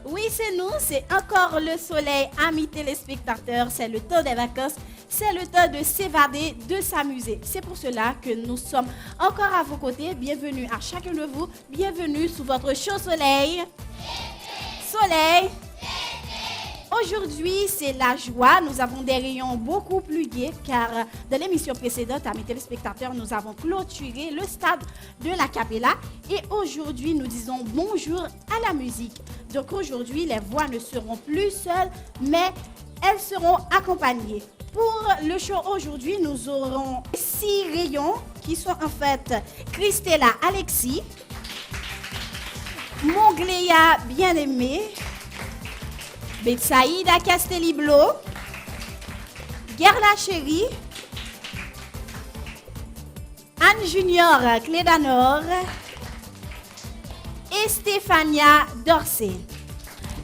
Oui, c'est nous, c'est encore le soleil, amis téléspectateurs, c'est le temps des vacances, c'est le temps de s'évader, de s'amuser. C'est pour cela que nous sommes encore à vos côtés. Bienvenue à chacun de vous, bienvenue sous votre chaud soleil. Soleil. Aujourd'hui, c'est la joie. Nous avons des rayons beaucoup plus gais car dans l'émission précédente, amis téléspectateurs, nous avons clôturé le stade de la Capella et aujourd'hui, nous disons bonjour à la musique. Donc aujourd'hui, les voix ne seront plus seules, mais elles seront accompagnées. Pour le show aujourd'hui, nous aurons 6 rayons qui sont en fait Christella Alexis, Mongléa Bien-Aimé, Betsaïda Castelliblo, Gerla Chéri, Anne Junior Clédanor et Stéphania Dorsey.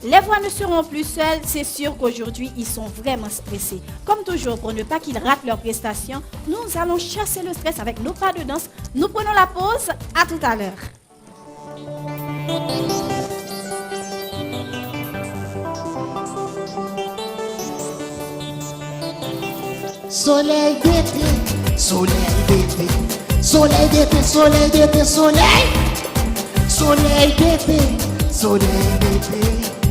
Les voix ne seront plus seules, c'est sûr qu'aujourd'hui ils sont vraiment stressés. Comme toujours, pour ne pas qu'ils ratent leur prestation, nous allons chasser le stress avec nos pas de danse. Nous prenons la pause, à tout à l'heure. Soleil d'été, soleil d'été, soleil d'été, soleil d'été, soleil. Soleil d'été, soleil d'été,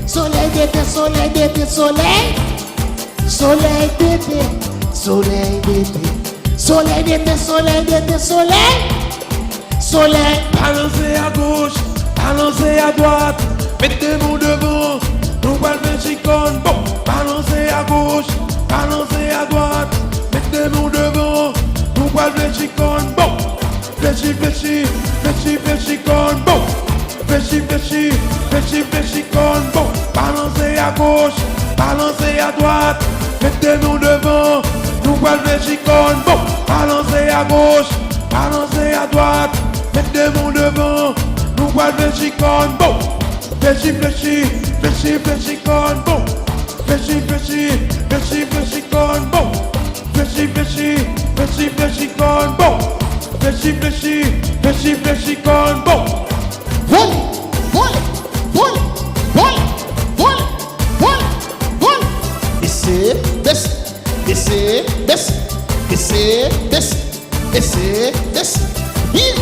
soleil d'été, soleil d'été, soleil. Soleil d'été, soleil d'été, soleil d'été, soleil d'été, soleil. Soleil. Balancez à gauche, balancez à droite, mettez-vous devant, nous allons faire chicone. Bon, balancez à gauche, balancez à droite, mettez-nous devant, nous allons faire chicone. Bon, fléchi, fléchi, fléchi, fléchi, con. Bon, fléchi, fléchi, fléchi, fléchi, con. Bon, balancez à gauche, balancez à droite, mettez-nous devant, nous allons faire chicone. Bon, balancez à gauche, balancez à droite, mettez-nous devant, nous allons faire chicone. Bon, fléchi, fléchi, fléchi, fléchi, con. Bon, fléchi, fléchi, fléchi, fléchi, con. Bon, fléchi, fléchi, fléchi, fléchi, con. Bon, fléchi, fléchi, fléchi, fléchi, con. Bon. Vole, vole, vole, vole, vole, vole, vole. Baissez, baisse, baissez, baisse, baissez, baisse, baissez, baisse. Vite,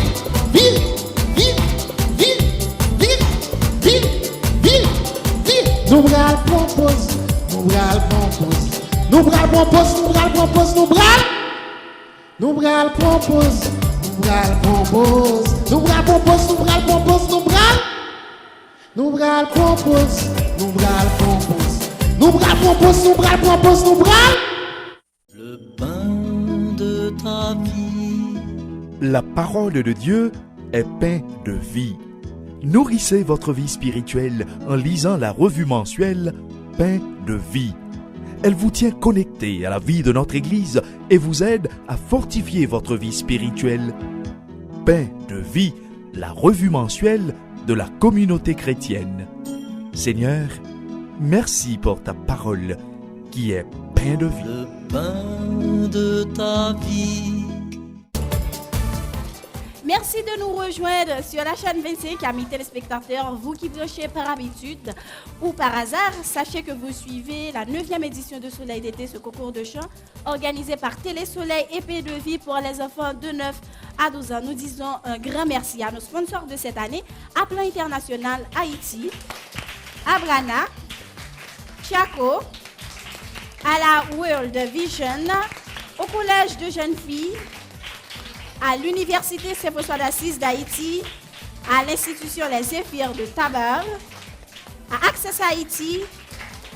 vite, vite, vite, vite, vite, vite, vite. Nous bras propose, nous bras propose, nous bras propose, nous bras propose, nous bras. Nous bras propose, nous bras propose, nous bras propose, nous bras propose, nous bras. Nous bras propose, nous bras propose, nous bras propose, nous bras propose, nous bras. Le pain de ta vie. La parole de Dieu est pain de vie. Nourrissez votre vie spirituelle en lisant la revue mensuelle Pain de vie. Elle vous tient connecté à la vie de notre Église et vous aide à fortifier votre vie spirituelle. Pain de vie, la revue mensuelle de la communauté chrétienne. Seigneur, merci pour ta parole qui est pain de vie. Le pain de ta vie. Merci de nous rejoindre sur la chaîne 25, amis téléspectateurs. Vous qui brochez par habitude ou par hasard, sachez que vous suivez la 9e édition de Soleil d'été, ce concours de chant organisé par Télé Soleil et Paix de Vie pour les enfants de 9 à 12 ans. Nous disons un grand merci à nos sponsors de cette année, à Plan International Haïti, à Brana, Chaco, à la World Vision, au Collège de jeunes filles, à l'Université Saint-François d'Assise d'Haïti, à l'Institution Les Zéphyrs de Tabar, à Access Haïti,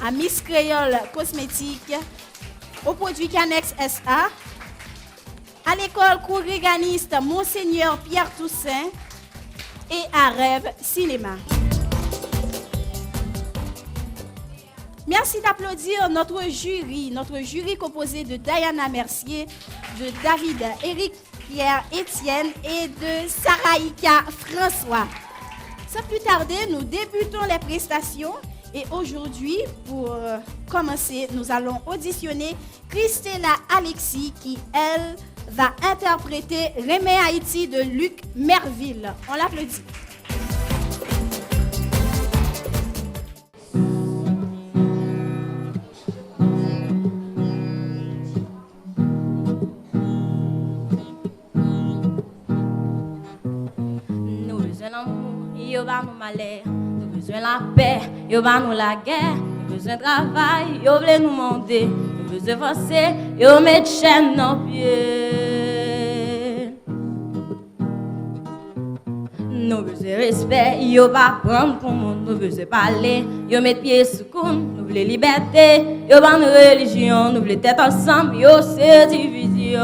à Miss Créole Cosmétique, au produit Canex SA, à l'école court-réganiste Monseigneur Pierre Toussaint et à Rêve Cinéma. Merci d'applaudir notre jury composé de Diana Mercier, de David Éric Pierre Étienne et de Saraïka François. Sans plus tarder, nous débutons les prestations et aujourd'hui, pour commencer, nous allons auditionner Christella Alexis qui, elle, va interpréter Remets Haïti de Luc Merville. On l'applaudit. malheur. Nous besoin la paix, yo ba nous la guerre. Nous besoin travail, yo vle nous demander. Nous besoin forcer, yo mettre chaîne dans pied. Nous besoin respect, yo pas prendre pour monde. Nous besoin parler, yo mettre pied sous coude. Nous voulons liberté, yo pas nous religion. Nous voulons tête ensemble, yo c'est division.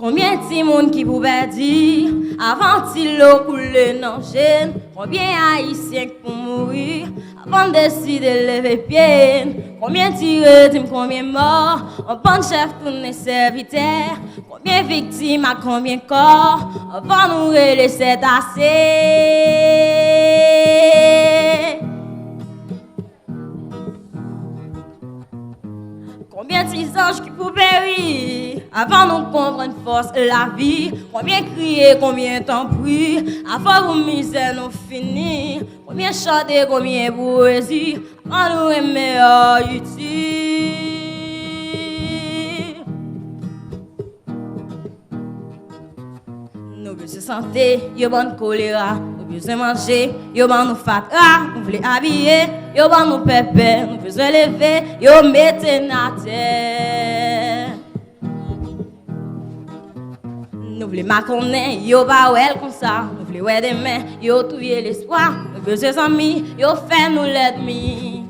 Combien de monde qui pouvait dire avant qu'il l'eau coule dans gêne? Combien haïtiens pour mourir avant de décider de lever pied? Combien tirés, combien morts? Un bon chef tourne serviteur. Combien victimes à combien corps? Avant nous laisser assez. Combien de anges qui pouvaient périr avant nous comprendre force la vie? Combien crier, combien temps prier avant vous misère nous finir? Combien chanter, combien poésie avant nous aimer utile? Nous besoin santé, yo bonne choléra. Nous besoin manger, yo ban nous fatra. Nous voulons habiller, yo ban nous pépé. Nous besoin lever, yo mette na terre. Nous voulons maconner, yo ba wel comme ça. Nous voulons ouais demain, yo trouver l'espoir. Nous besoin amis, yo fait nous l'ennemi.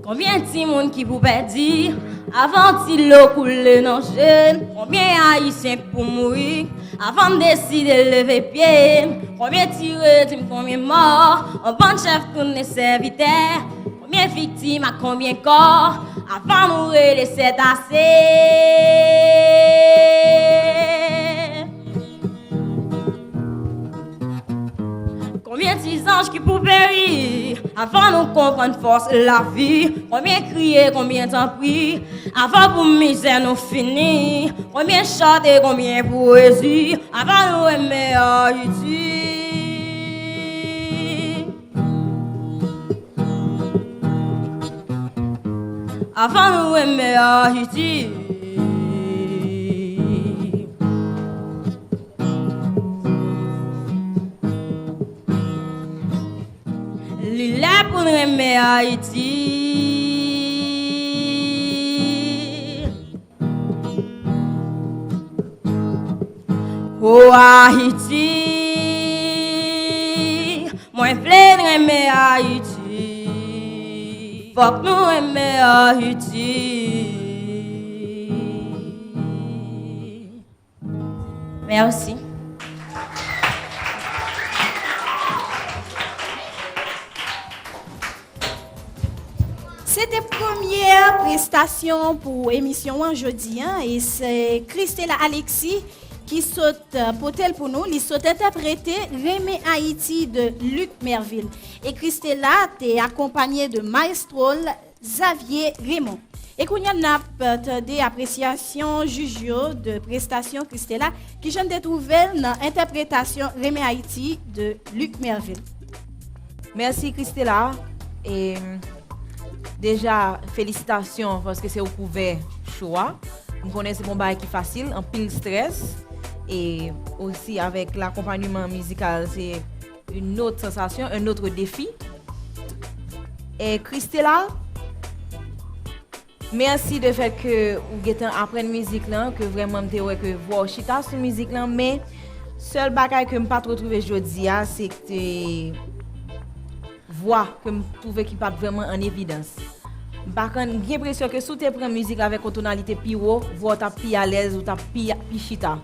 Combien de monde qui pouvait dire avant qu'il l'eau coule dans jeune? Combien haïtiens pour mourir avant de décider de lever pied? Combien tirés, combien morts? Un bon chef tourne serviteur. Combien victimes à combien corps avant de mourir laisser assez? Combien de anges qui pouvaient périr avant nous comprendre force la vie? Combien crier, combien temps prier avant pour misère nous finir? Combien chanter, combien poésie avant nous aimer Haïti? Avant nous aimer Haïti. Il est pour nous aimer Haïti. Oh Haïti, moi je veux aimer Haïti. Faut que nous aimer Haïti. Merci. C'était première prestation pour émission en jeudi et c'est Christella Alexis qui saute potel pour nous, il saute interpréter Remé Haïti de Luc Merville. Et Christella t'est accompagnée de maestro Xavier Raymond. Et qu'on y a des appréciations jugio de prestation Christella qui j'en trouvé dans l'interprétation Remé Haïti de Luc Merville. Merci Christella et déjà félicitations parce que c'est au couvert choix. Vous connaissez mon bail qui est facile, un pile stress et aussi avec l'accompagnement musical c'est une autre sensation, un autre défi. Et Christella, merci de fait que vous avez appris musique là, que vraiment que voir chita sur musique là, mais seul bagage que me pas trop trouvé aujourd'hui c'est que voix que me trouve qui pas vraiment en évidence. Par contre, j'ai l'impression que si tu prends musique avec une tonalité plus haut, voix ta plus à l'aise ou ta plus chita.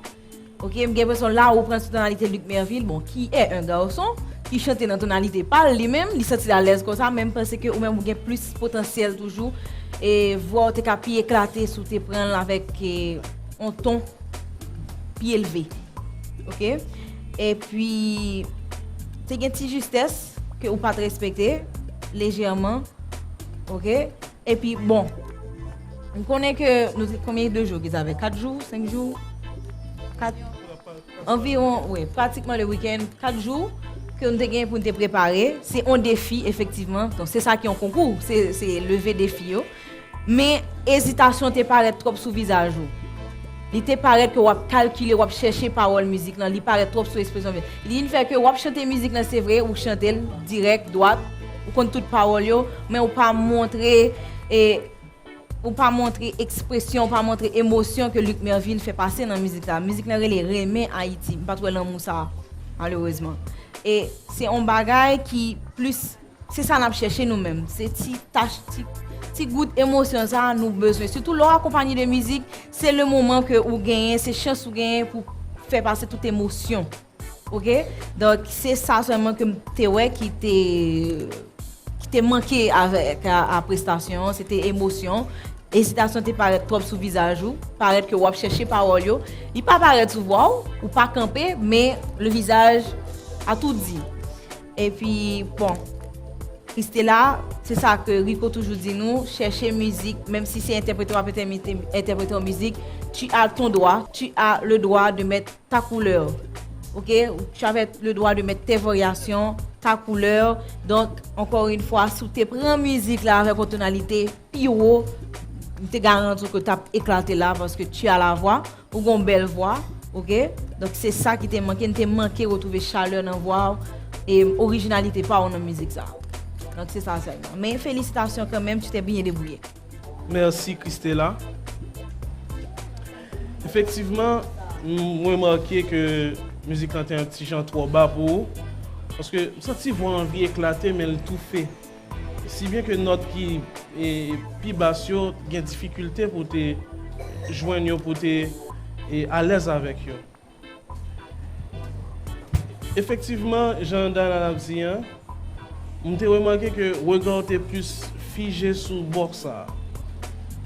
OK, j'ai l'impression là où prend une tonalité Luc Merville, bon qui est un garçon qui chante dans tonalité pas lui-même, il senti à l'aise comme ça, même parce que ou même vous avez plus potentiel toujours et voix te plus éclater sous te prendre avec un ton plus élevé. OK? Et puis c'est une petite justesse que ou pas te respecter légèrement. OK? Et puis bon, on connaît que nous combien de jours qu'ils avaient 4 jours, 5 jours, 4 environ oui, pratiquement le week-end, 4 jours que nous avons pour nous préparer, c'est un défi effectivement. Donc c'est ça qui est un concours, c'est lever défi yo. mais hésitation te paraît trop sous visage ou. Il te paraît que wap calculer, wap chercher parole musique là, il paraît trop sous expression. Il fait que wap chanter musique là c'est vrai ou chanter direct droite ou contre toute parole yo, mais ou pas montrer ou pas montrer expression, pas montrer émotion que Luc Merville fait passer dans la musique là. La musique là elle remet Haïti, pas trop l'amour ça malheureusement. Et c'est un bagage qui plus c'est ça n'a chercher nous-mêmes, c'est petit goût d'émotion ça nous besoin surtout leur accompagné de musique, c'est le moment que ou gagner, c'est chance ou gagner pour faire passer toute émotion. OK? Donc c'est ça seulement que ouais qui t'est manqué avec la prestation, c'était émotion. Hésitation te paraît trop sous visage ou paraît que ou chercher parole yo, il pas paraît sous voix ou pas camper mais le visage a tout dit. Et puis bon, Christella, c'est ça que Rico toujours dit nous, chercher musique, même si c'est interprété en musique, tu as ton droit, tu as le droit de mettre ta couleur. OK? Tu as le droit de mettre tes variations, ta couleur. Donc, encore une fois, si tu prends musique là avec une tonalité plus haut, je te garantis que tu as éclaté là parce que tu as la voix, ou une belle voix. OK? Donc, c'est ça qui t'a manqué. Tu manqué retrouver chaleur dans la voix et originalité pas dans la musique ça. Donc c'est ça. Mais félicitations quand même, tu t'es bien débrouillé. Merci Christella. Effectivement, moi remarqué que la musique est un petit chant trop bas pour vous. Parce que ça tu vois envie éclater mais elle tout fait. Si bien que note qui est plus basse, il y a des difficultés pour te joindre, pour te à l'aise avec eux. Effectivement, Jean-Dan a dit, j'ai remarqué que le regard était plus figé sur le box,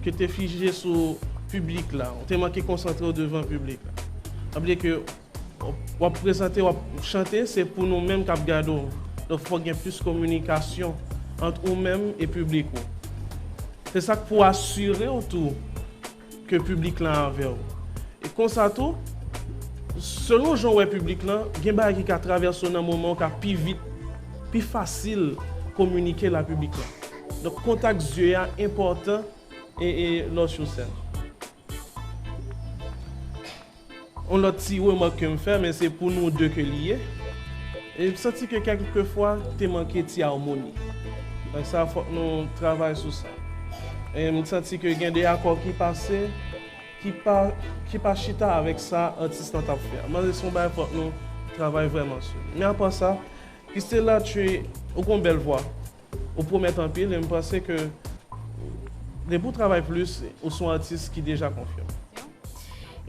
que tu es figé sur le public. On t'a manqué concentré devant le public. Ça que on présenter, on chanter, c'est pour nous-mêmes qui regardons. Donc il faut qu'il y ait plus de communication entre nous-mêmes et le public. C'est ça pour assurer autour que le public là envers. Et comme ça tout, selon le genre du public là, il y a des gens qui traversent dans un moment qui est plus vite, plus facile communiquer la public là. Donc contact yeux est important et l'autre scène. On l'a petit remarque que me fait mais c'est pour nous deux que lié. Et je sens que quelquefois tu manqué de harmonie. Donc ça faut que nous travaillions sur ça. Et je sens que il y a des accords qui passent qui pas chita avec ça artiste en t'a faire. Moi c'est son bail faut que nous travaillions vraiment sur. Mais après ça, Christella tu es une belle voix. Au premier en pile, je pense que les bouts travaillent plus ou sont artistes qui déjà confirment.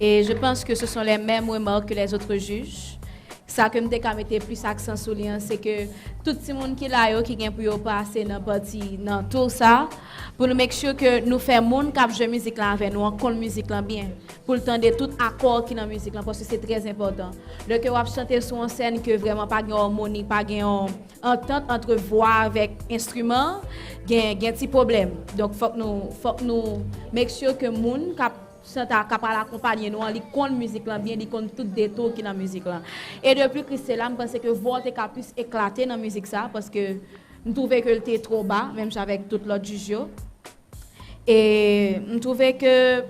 Et je pense que ce sont les mêmes remarques que les autres juges. Ça que je mettais plus accent sur lui, c'est que tout le monde qui est là, qui vient pour passer dans partie dans tout ça, pour nous make sure que nous faisons monde qui joue musique là avec nous, on connaît musique là bien, pour le temps de tout accord qui dans musique là parce que c'est très important. Le que on chanter sur une scène que vraiment pas de harmonie, pas de entente entre voix avec instrument, il y a un petit problème. Donc faut que nous make sure que monde capable d'accompagner nous, il connaît musique là bien, il connaît tout détour qui dans musique là. Et depuis Christella, je pense que voix est plus éclater dans musique ça parce que je trouvais que était trop bas même avec toute l'autre juge. Et je trouvais que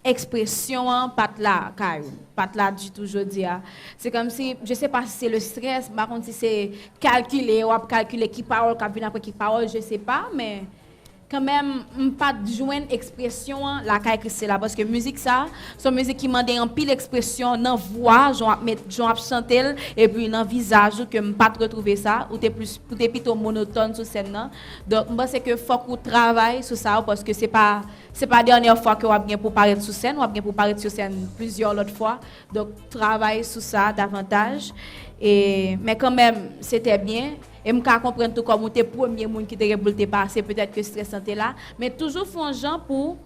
expression pas là du tout aujourd'hui. C'est comme si je sais pas si c'est le stress, par contre si c'est calculer qui parole qui vient après qui parole, je sais pas mais quand même pas joindre expression la Christella parce que musique ça son musique qui demande en pile expression dans voix genre chanter et puis dans visage que pas retrouver ça ou t'es plutôt monotone sur scène là. Donc moi c'est que faut qu'on travaille sur ça parce que c'est pas dernière fois que on bien pour paraître sur scène, on bien pour paraître sur scène plusieurs autres fois. Donc travaille sur ça davantage mais quand même c'était bien. Et je comprends tout comme tu es le premier monde qui te passé, peut-être que stressant est là, mais toujours font gens pour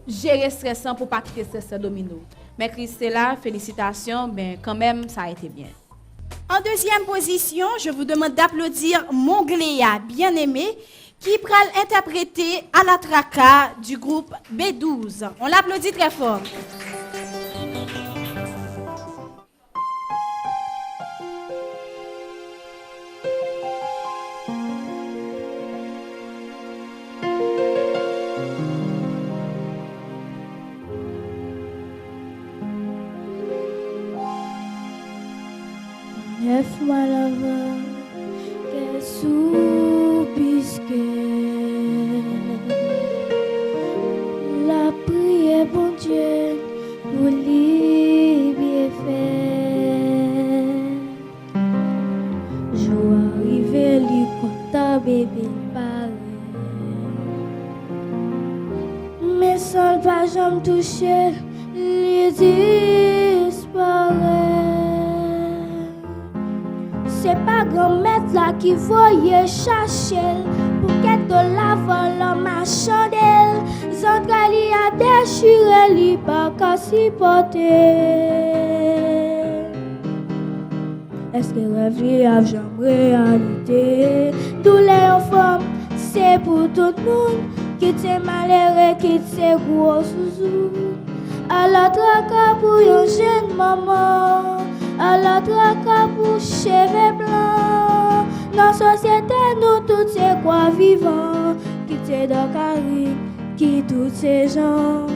gérer stressant pour pas quitter stressant domino. Mais Christella, félicitations, mais quand même ça a été bien. En deuxième position, je vous demande d'applaudir Mongléa, bien-aimé, qui pral interpréter à la traca du groupe B12. On l'applaudit très fort. Lève-moi l'avant, qu'elle soupusque. La prière, bon Dieu, pour lui bien faire. Jour arrivé, lui content, bébé, pareil. Mais sans pas jamais toucher, lui disparaît. C'est pas grand-mère là qui voyait chercher pour qu'elle de la vole ma chandelle. Zandali a déchiré, li pas qu'à s'y porter. Est-ce que rêve li a jamais réalité? Tous les enfants, c'est pour tout le monde. Quitte malheureux, quitte gros zouzou. À la traque pour une jeune maman. À la traque pour cheveux blancs. Dans la société, nous tous c'est quoi vivants. Quitte dans Cari, qui tous ces gens.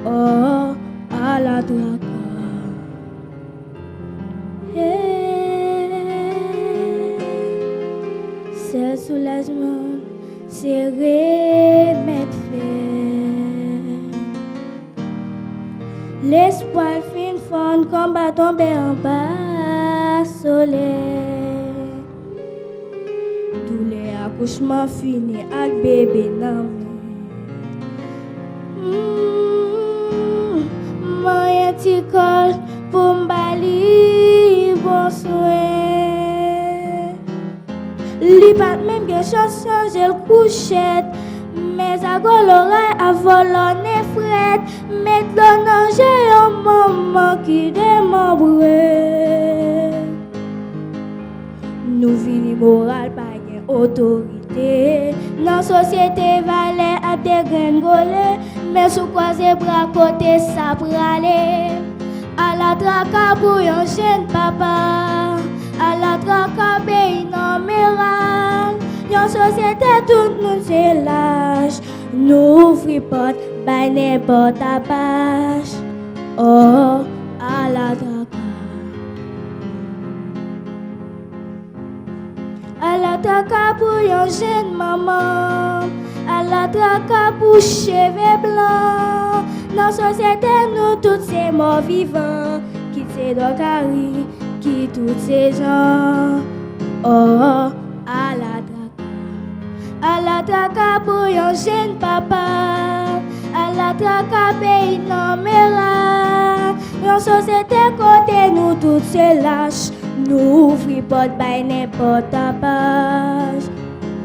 Oh, à la traque. C'est soulagement, c'est remettre fait. L'espoir fin fond comme va tomber en bas soleil. Tous les accouchements finis avec bébé dans moyen petit col pour m'bali bon soin. Li pas même que chose changer le couchette. Mais à l'oreille à voler fret. Mais dans j'ai un moment qui démembre. Nous vini moral pas gain autorité. Dans la société valet à dégringoler. Mais sous croiser bras côté ça pralé. À la traque pour un jeune papa. À la traque pays numéral. Yon société tout le monde c'est lâche. Nous ouvrons porte, bah n'importe à page. Oh, à la traque. À la traque pour yon jeune maman. À la traque pour cheveux blancs. Dans la société nous tous c'est morts vivants. Qui c'est Docari, qui tous ces gens. Oh, à la traque. À la traque pour un jeune papa. À la traque pays numéral. Yon société côté nous tous c'est lâche. Nous ouvrons porte by n'importe page.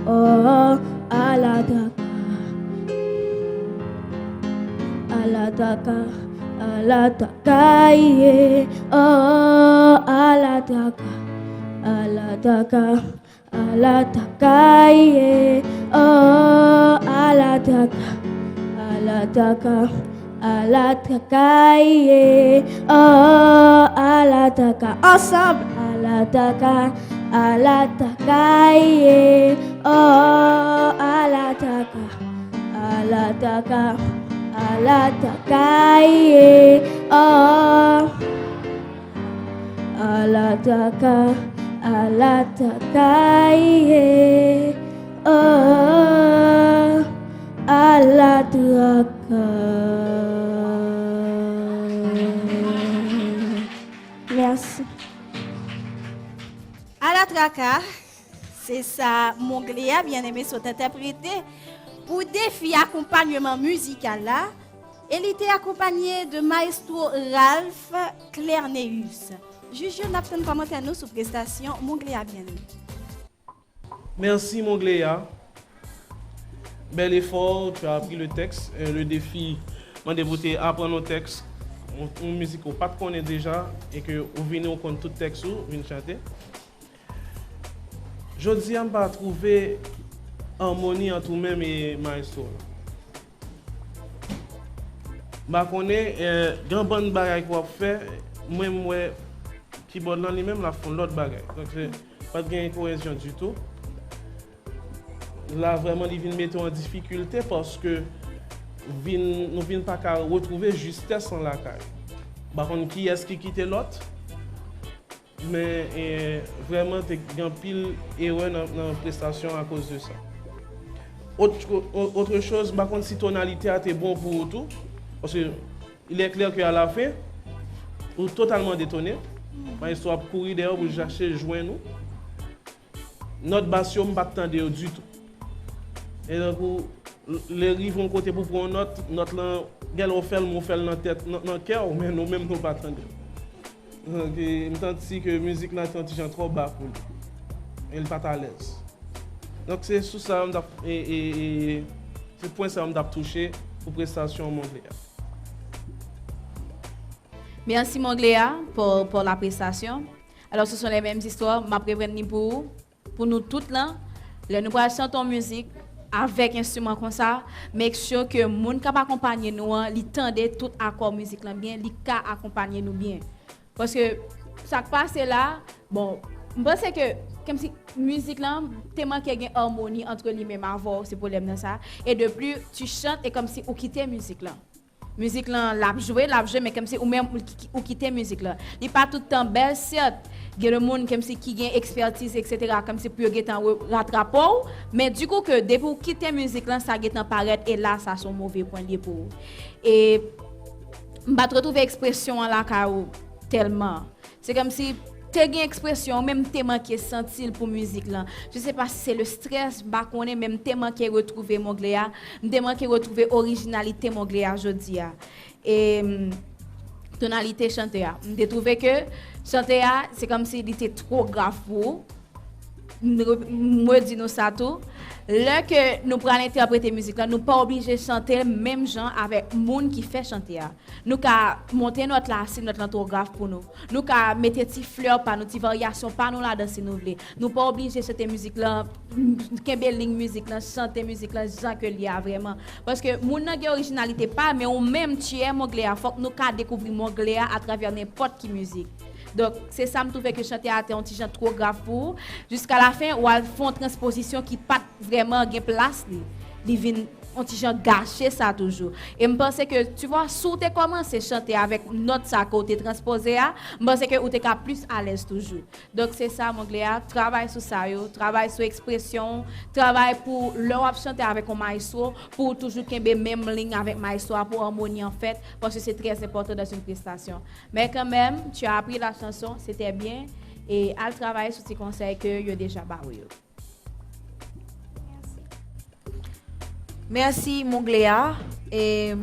Oh, à la traque. À la traque. À la traque. Yeah. Oh, à la traque. À la traque. À la tacaille, oh, à la taca, à la taca, à la tacaille, oh, à la taca, ensemble, à la taca, à la tacaille, oh, à la taca, à la taca, à la tacaille, oh, à la taca. À la tacaille, oh, à la traque. Merci. À la traca, c'est ça, Mongléa, bien aimé, sont interprétés pour défi accompagnement musical là. Elle était accompagnée de maestro Ralph Clerneus. Juge, n'a pas de commentaire nous sur prestation Mongléa bien aimé. Merci Mongléa. Bel effort, tu as appris le texte. Le défi, moi de vous apprendre le texte, une musique qu'on pas connaît déjà et que vous venez au compte tout texte vous venez chanter. Je dis on pas trouver harmonie entre vous-même et maestro. Bah connaît grand bonne bagaille qu'on fait, moi qui bon là lui-même la font l'autre bagaille. Donc pas de cohésion du tout. Là vraiment il vient mettre en difficulté parce que nous vient pas qu'à retrouver justesse en la caille. Par contre qui est-ce qui quitte l'autre? mais vraiment, tu as pile erreur dans la prestation à cause de ça. Autre chose, par contre, si tonalité a été bon pour tout, parce qu'il est clair qu'à la fin, ou totalement détonné, mais soit courir derrière pour chercher joindre nous. Notre bastion pas attendre du tout. Et donc les rives vont côté pour prendre notre là, gars on fait dans tête dans cœur mais nous même nous pas attendre. Donc me tente si que musique là est trop bas pour lui. Il pas à l'aise. Donc c'est sous ça et ce point ça m'a touché pour prestation Mongléa. Merci Mongléa pour la prestation. Alors ce sont les mêmes histoires, m'a prévenu pour nous toutes là, nous allons chanter en musique avec instrument comme ça, make sure que moun ka accompagner nous, li tende tout accord musique là bien, li ka accompagner nous bien. Parce que ça passe là, bon, je pense que comme si musique là, tellement qu'il y a une harmonie entre lui-même avant, c'est problème dans ça. Et de plus, tu chantes et comme si ou quitter musique là. Musique là, l'a jouer, mais comme si ou même ou quitter musique là. Il pas tout le temps belle, certes. Il y a le monde comme si qui a expertise etc. comme si pour gagner rattraper, mais du coup que dès pour quitter musique là, ça gagner paraître et là ça son mauvais point lié pour. Et m'pa retrouver expression là tellement. C'est comme si tu as une expression, même thème qui est senti pour musique là. Je sais pas si c'est le stress, bah qu'on est même thème qui est retrouvé Mongléa, thème qui est retrouvé originalité Mongléa aujourd'hui. Et tonalité chanter. J'ai trouvé que chanter c'est comme si il était trop grave pour moi dis nous ça tout. Là que nous prenons interpréter musique là, nous pas obligé chanter même gens avec monde qui fait chanter. Nous ca monter notre là, c'est notre orthographe pour nous. Nous ca mettre des fleurs par nos petites variations par nous là dans si nous voulons. Nous pas obligé chanter musique là, kembe ligne musique là, chanter musique là, gens que lié vraiment parce que moun nan gen originalité pas mais on même tu es Mongléa, faut que nous ca découvrir Mongléa à travers n'importe qui musique. Donc c'est ça me trouve que chanter à un petit trop grave pour jusqu'à la fin ou elles font transposition qui pas vraiment gain place li vinn un petit genre gâcher ça toujours et me pense que tu vois sous tu commencé chanter avec note ça côté transposé me pense que ou tu es plus à l'aise toujours. Donc c'est ça Mongléa, travaille sur ça yo, travaille sur expression, travaille pour leur chanter avec un maestro pour toujours kembe même ligne avec maestro pour harmonie en fait parce que c'est très important dans une prestation. Mais quand même, tu as appris la chanson, c'était bien et à travailler sur ces conseils que yo déjà baou yo. Merci Mongléa. Et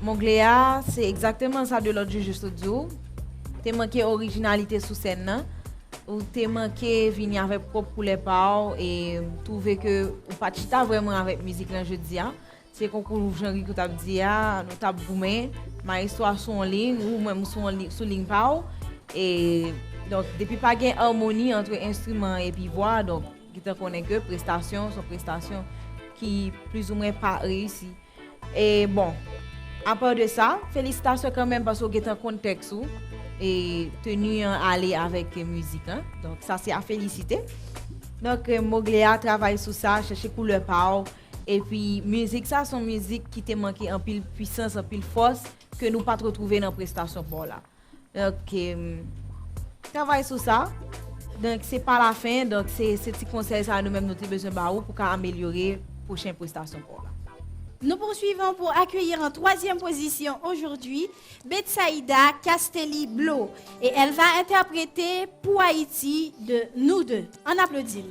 Mongléa, c'est exactement ça de l'autre juste dit. T'es manqué originalité sous scène là. Ou t'es manqué venir avec propre pour les parents et trouver que ou pas chita vraiment avec musique là jeudi. C'est concours Jean-Ri que t'a dit nous t'a boumé, ma histoire sont en ligne ou même sous ligne pao et donc depuis pas gain harmonie entre instrument et puis voix donc qui te connaît que prestation son prestation qui plus ou moins pas réussi. Et bon, à part de ça, félicitations quand même parce que vous êtes en contexte et tenu à aller avec musique. Hein? Donc ça c'est à féliciter. Donc Mongléa travaille sur ça, chercher couleur power. Et puis musique, ça sont musique qui te manqué en pile puissance, en pile force que nous pas retrouver dans prestation pour là. Donc travaille sur ça. Donc c'est pas la fin, donc c'est ces petits conseils ça nous même nous besoin pour améliorer prochaine prestation pour là. Nous poursuivons pour accueillir en troisième position aujourd'hui Betsaïda Castelli-Blo et elle va interpréter Pour Haïti de Nous deux. On applaudit.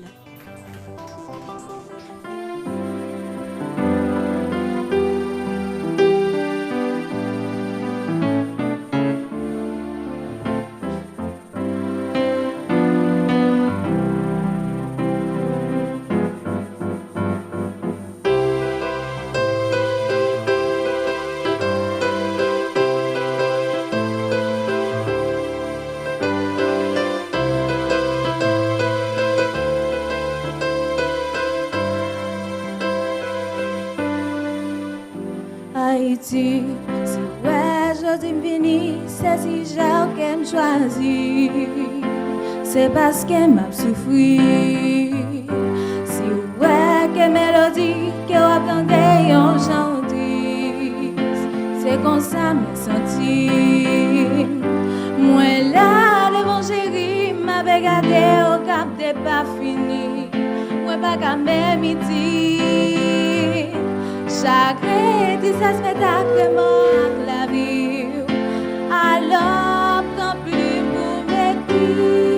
Si ouais, je t'aime fini, c'est si j'ai qu'elle choisi, c'est parce qu'elle m'a souffri. Si ouais, que mélodie, que attendait en chantier, c'est comme ça me senti. Moi là, devant regardé au cap de pas fini. Moi pas qu'à m'imiter. Chaque été ça se met à crémer la vie. Alors tant plus pour m'écrire.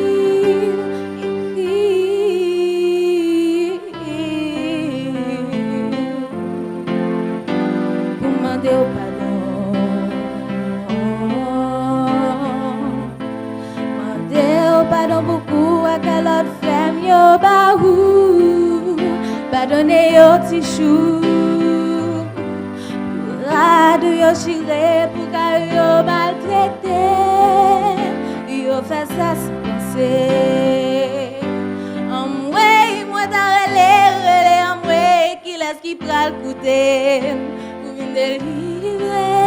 Pour demander au pardon. Demander au pardon beaucoup à quelle autre femme yo baou. Pardonner au petit chou. Rado yo chire pour qu'à yo maltraité. Yo fait ça sans penser. Moi ta relé, qui laisse qui pral coûter. Pour venir délivrer.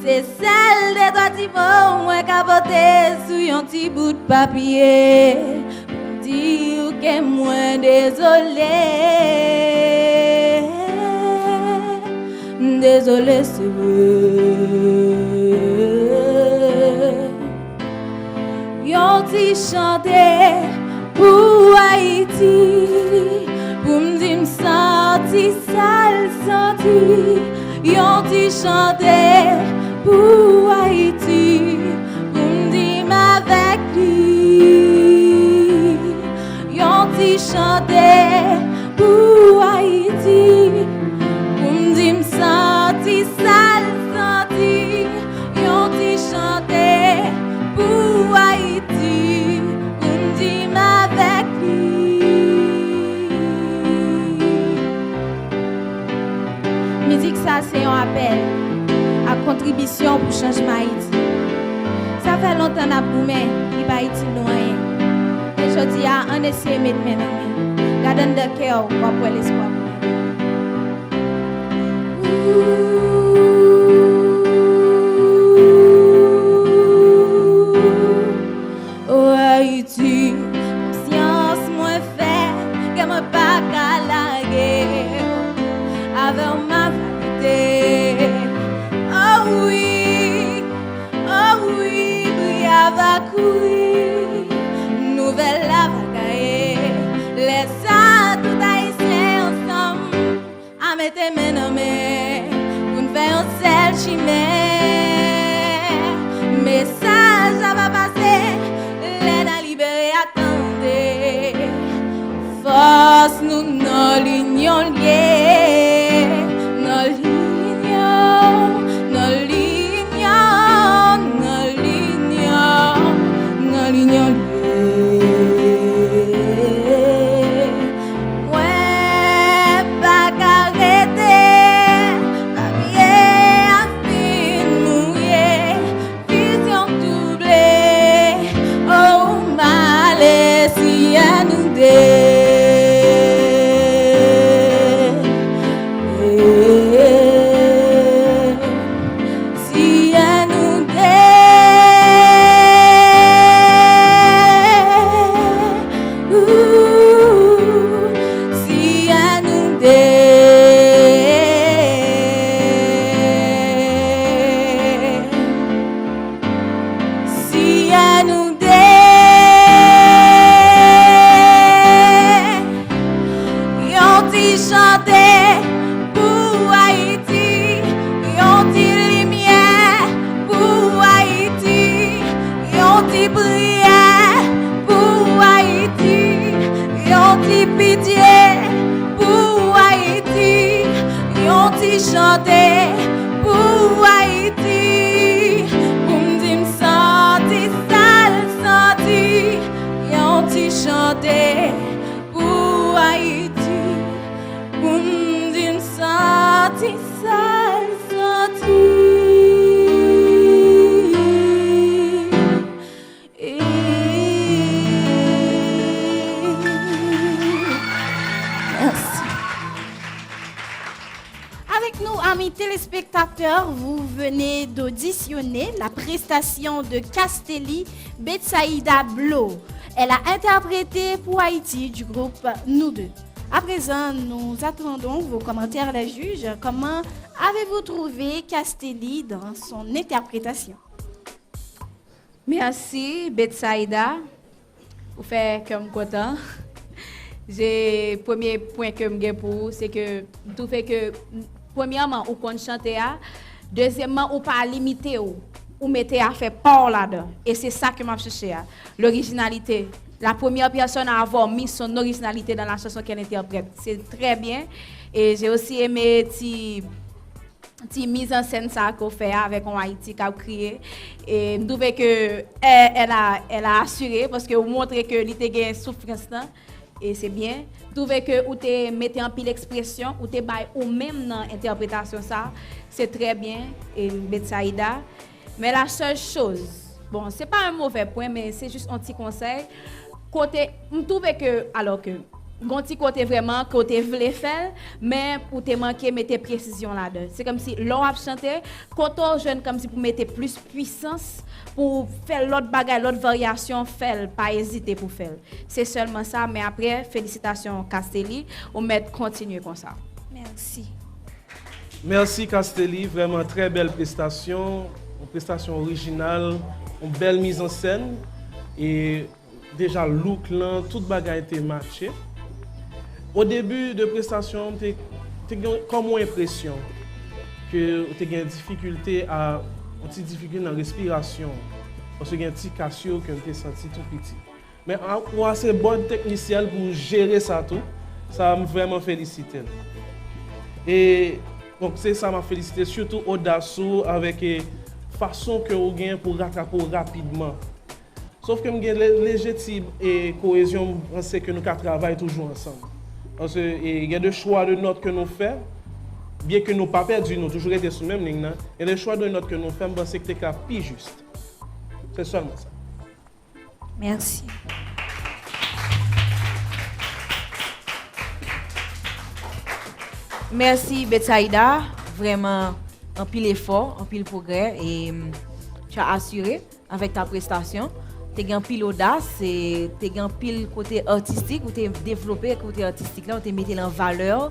C'est celle de toi ti bon, moi capoter sous un petit bout de papier. Pour dire que moi désolé. Désolé, c'est vrai. Yon ti chante pour Haïti, pour m'di m'senti sale senti. Yon ti chante pour Haïti, pour m'di m'avec lui. Yon ti chante pour Haïti. Senti sale senti, yon ti chante pour Haïti, pour m'di m'avec lui. Musique ça c'est un appel à contribution pour changement Haïti. Ça fait longtemps n'a boumé, il pas Haïti loin. Et je dis à on essaie de mettre maintenant. Garde de cœur pour l'espoir. Oh Haïti, conscience moins fait que moi pas qu'à la guerre avec ma vérité. Oh oui, brilla va courir, nouvelle la va cailler. Laisse ça tout haïtien ensemble, à mettre mes noms. Un seul chimère, message va passer, l'aide à libérer, attendez. Force nous nos lignes liées, nos lignes, nos lignes, nos lignes, nos lignes liées. Ouais, pas qu'arrêter. Chanter pour Haïti, pour m'di m'senti sale senti. Yon ti chanter pour Haïti, pour m'di m'senti sale senti. Amis téléspectateurs, vous venez d'auditionner la prestation de Castelli Betsaïda Blo. Elle a interprété pour Haïti du groupe Nous Deux. À présent, nous attendons vos commentaires, les juges. Comment avez-vous trouvé Castelli dans son interprétation? Merci, Betsaïda. Vous faites comme content. Premier point que je pour vous, c'est que tout fait que, premièrement, vous comptez chanter, deuxièmement, vous pas limiter, vous mettez à faire part là-dedans. Et c'est ça que je cherche, l'originalité. La première personne à avoir mis son originalité dans la chanson qu'elle interprète. C'est très bien. Et j'ai aussi aimé petite mise en scène ça qu'on fait avec un Haïti qui a crié et je trouvais que elle a assuré parce que vous montrez que il était une souffrance là et c'est bien. Je trouvais que vous te mettez en pile expression ou te bail ou même dans interprétation ça, c'est très bien et Betsaïda. Mais la seule chose, bon, c'est pas un mauvais point mais c'est juste un petit conseil. Côté, je trouvais que alors que Gonti côté vraiment côté voulait faire mais pour te manquer mettre précision là-dedans. C'est comme si l'on a chanté quand jeune comme si pour mettre plus puissance pour faire l'autre bagaille, l'autre variation, faire pas hésiter pour faire. C'est seulement ça mais après félicitations Castelli, on met continuer comme ça. Merci. Merci Castelli, vraiment très belle prestation, une prestation originale, une belle mise en scène et déjà look là, toute bagaille était matché. Au début de prestation, tu as comme impression que tu as une difficulté dans la respiration. Parce que tu as un petit cassio que tu as senti tout petit. Mais on a assez bonne technicienne pour gérer ça tout. Ça m'a vraiment félicité. Et donc c'est ça m'a félicité, surtout audacieux avec la façon que vous gagnez pour rattraper rapidement. Sauf que nous avons léger et cohésion, on sait que nous travaillons toujours ensemble. Parce qu'il y a des choix de notes que nous faisons, bien que nous n'avons pas perdu, nous avons toujours été sur la même ligne. Il y a des choix de notes que nous faisons, parce que c'est plus juste. C'est seulement ça. Merci. Merci Betsaïda, vraiment un pile effort, un pile progrès et tu as assuré avec ta prestation. Tu as un pile audace, tu as un pile côté artistique, tu as développé côté artistique là, tu as mis en valeur.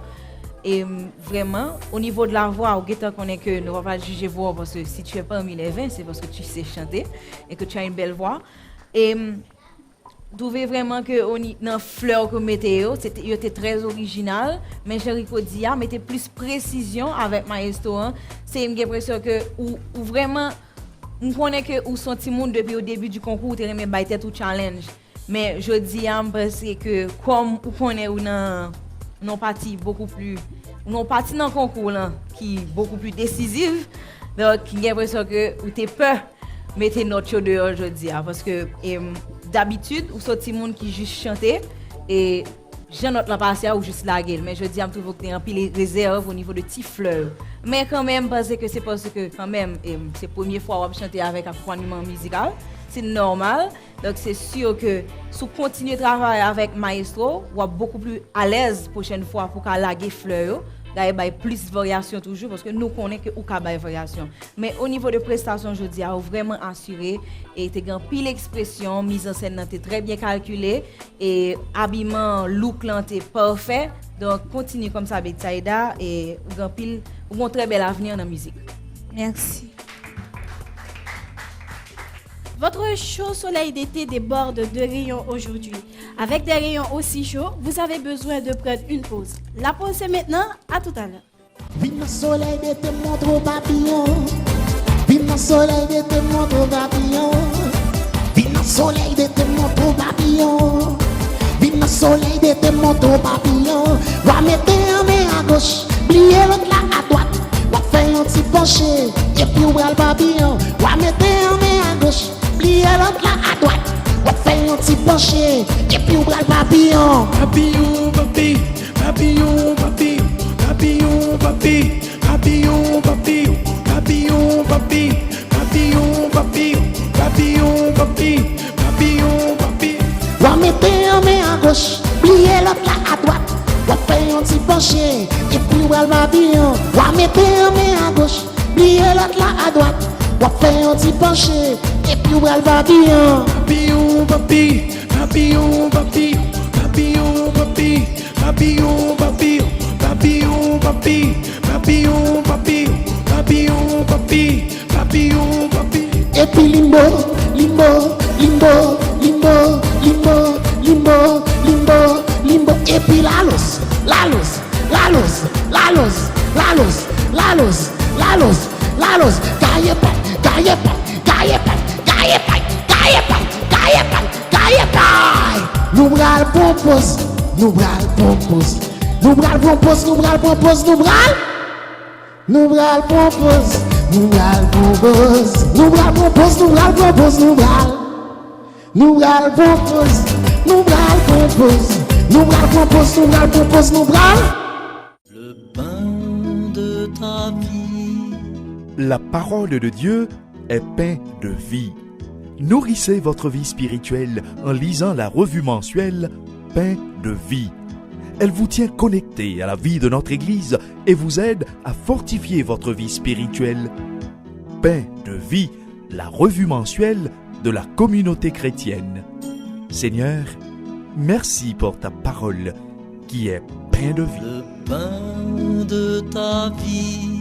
Et vraiment, au niveau de la voix, on connaît que nous ne va pas juger voix parce que si tu es parmi les 20, c'est parce que tu sais chanter et que tu as une belle voix. Et trouvez vraiment que dans fleur que météo, c'était très original, mais Jericho Dia mettait plus précision avec Maestro. C'est une impression que ou vraiment on connaît que ou senti monde depuis au début du concours, tu aimé baiter tout challenge. Mais je dis parce que comme on connaît ou non parti beaucoup plus non parti dans concours là qui beaucoup plus décisive. Donc il y a l'impression que ou t'es peur mettre notre show dehors aujourd'hui parce que d'habitude ou sorti monde qui juste chanter et j'ai notre la passer ou juste la gueule mais je dis à trouve que un pile réserve au niveau de petits fleurs mais quand même parce que quand même c'est première fois on chanter avec accompagnement musical c'est normal donc c'est sûr que si on continue à travailler avec Maestro on va beaucoup plus à l'aise prochaine fois pour qu'à laguer fleurs d'ailleurs plus de variation toujours parce que nous connaissons que ou ka bay variation mais au niveau de prestation je dis a vraiment assuré et tu as pile expression mise en scène t'es très bien calculé et habillement look là t'es parfait donc continue comme ça avec Betsaïda et ou un très bel avenir dans la musique. Merci. Votre chaud soleil d'été déborde de rayons aujourd'hui. Avec des rayons aussi chauds, vous avez besoin de prendre une pause. La pause c'est maintenant, à tout à l'heure. Vive le soleil d'été, mon trop papillon. Vive le soleil d'été, mon trop papillon. Vive le soleil d'été, mon trop papillon. Vive le soleil d'été, mon trop papillon. Va mettre un main à gauche, plier l'autre là à droite. Va faire un petit penché, et puis ouvrir le papillon. Va mettre un main à gauche. Plier l'autre là à droite, on fait un petit penché, et puis on bras le papillon. Papillon, papi, papillon, papi, papillon, papi, papillon, papi, papillon, papi, papillon, papi, papillon, papi, papillon, papi. On mettre un main à gauche, plier l'autre là à droite, on fait un petit penché, et puis on bras le papillon. On mettre un main à gauche, plier l'autre là à droite, on fait un petit penché. Et puis où elle va bien? Papillon, papi, papillon, papi, papillon, papi, papillon, papi, papillon, papi, papillon, papi, papillon, papi, papillon, papi. Et puis limbo, limbo, limbo, limbo, limbo, limbo, limbo, limbo. Et puis la luz, la luz, la luz, la luz, la luz, la luz, la luz, la luz. Gaye pa, gaye pa, gaye pa, gaye pa, gaye pa, gaye pa, gaye pa. Nous bral propose, nous bral propose, nous bral propose, nous bral propose, nous bral. Nous bral propose, nous bral propose, nous bral propose, nous bral propose, nous bral. Nous bral propose, nous bral propose, nous bral propose, nous bral propose, nous bral. Le pain de ta vie. La parole de Dieu est pain de vie. Nourrissez votre vie spirituelle en lisant la revue mensuelle Pain de vie. Elle vous tient connecté à la vie de notre Église et vous aide à fortifier votre vie spirituelle. Pain de vie, la revue mensuelle de la communauté chrétienne. Seigneur, merci pour ta parole qui est pain de vie. Le pain de ta vie.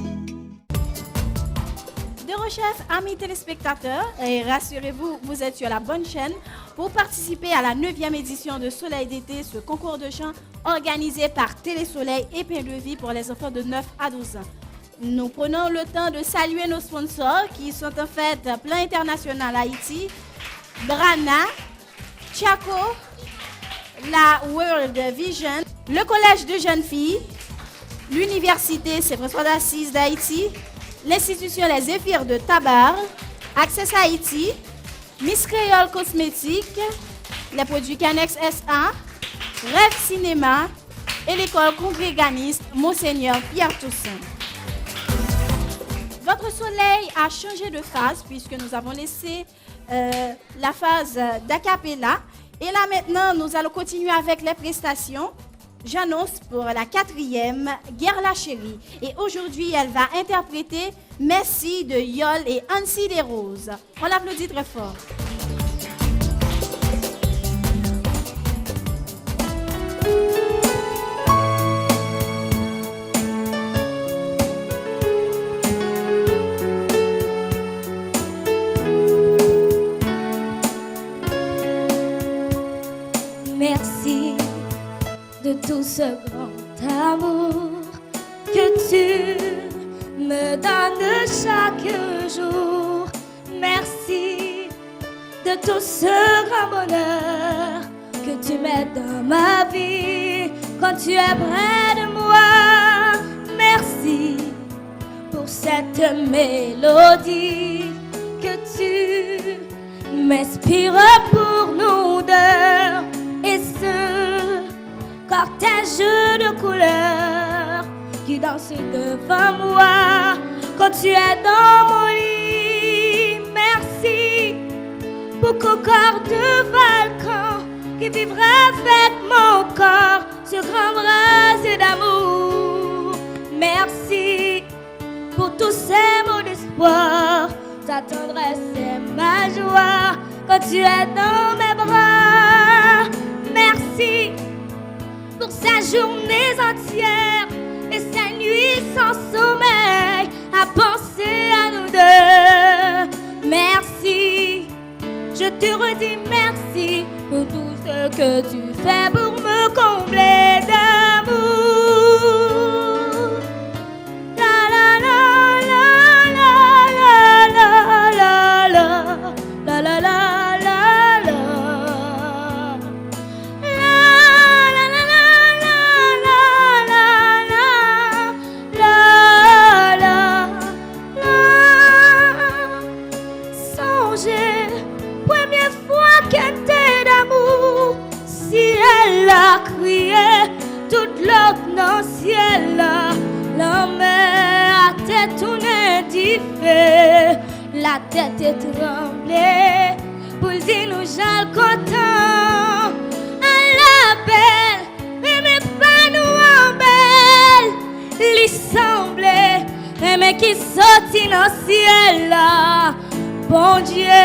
De recherche, amis téléspectateurs, et rassurez-vous, vous êtes sur la bonne chaîne pour participer à la 9e édition de Soleil d'été, ce concours de chant organisé par Télésoleil et Pain de vie pour les enfants de 9 à 12 ans. Nous prenons le temps de saluer nos sponsors qui sont en fait Plan International Haïti, Brana, Chaco, la World Vision, le Collège de jeunes filles, l'Université Saint-François d'Assise d'Haïti, l'Institution Les Zéphyrs de Tabar, Access Haïti, Miss Créole Cosmétique, les produits Canex SA, Rêve Cinéma et l'école congréganiste Monseigneur Pierre Toussaint. Votre soleil a changé de phase puisque nous avons laissé la phase d'acapella. Et là maintenant, nous allons continuer avec les prestations. J'annonce pour la 4e, Guerre la chérie. Et aujourd'hui, elle va interpréter Merci de Yol et Annecy des Roses. On l'applaudit très fort. Merci de tout ce grand amour que tu me donnes chaque jour. Merci de tout ce grand bonheur que tu mets dans ma vie quand tu es près de moi. Merci pour cette mélodie que tu m'inspires pour nous deux. Et ce cortège de couleurs qui danse devant moi quand tu es dans mon lit. Merci pour qu'au corps de volcan qui vivra avec mon corps ce grand brasier d'amour. Merci pour tous ces mots d'espoir, ta tendresse et ma joie quand tu es dans mes bras. Merci pour ces journées entières et ces nuits sans sommeil à penser à nous deux. Merci, je te redis merci pour tout ce que tu fais pour me combler d'amour. La la la la la la la la la la la. Toute l'autre dans le ciel, la mer a tête tournée d'effet, la tête est tremblée pour dire nous j'en content à la belle, mais pas nous en belle, lui semblait, mais qui sortit dans le ciel, bon Dieu,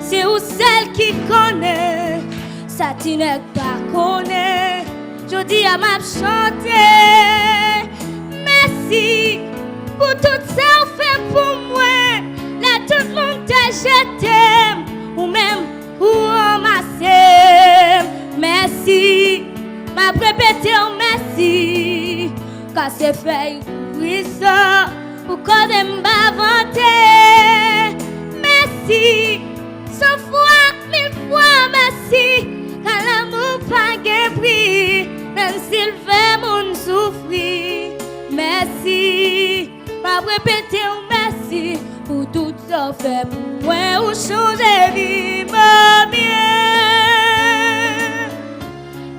c'est où celle qui connaît, ça tu n'es pas connaît. Je dis à ma chanter, merci pour tout ça fait pour moi. Là tout le monde t'a je t'aime, passer feuille ruisseau pour causer m'ba vanter. Merci, 100 fois, 1000 fois merci, car l'amour pas gain prix, même s'il fait mon souffrir. Merci, pas répéter un merci pour tout ça fait pour moi ou changer vie ma bien.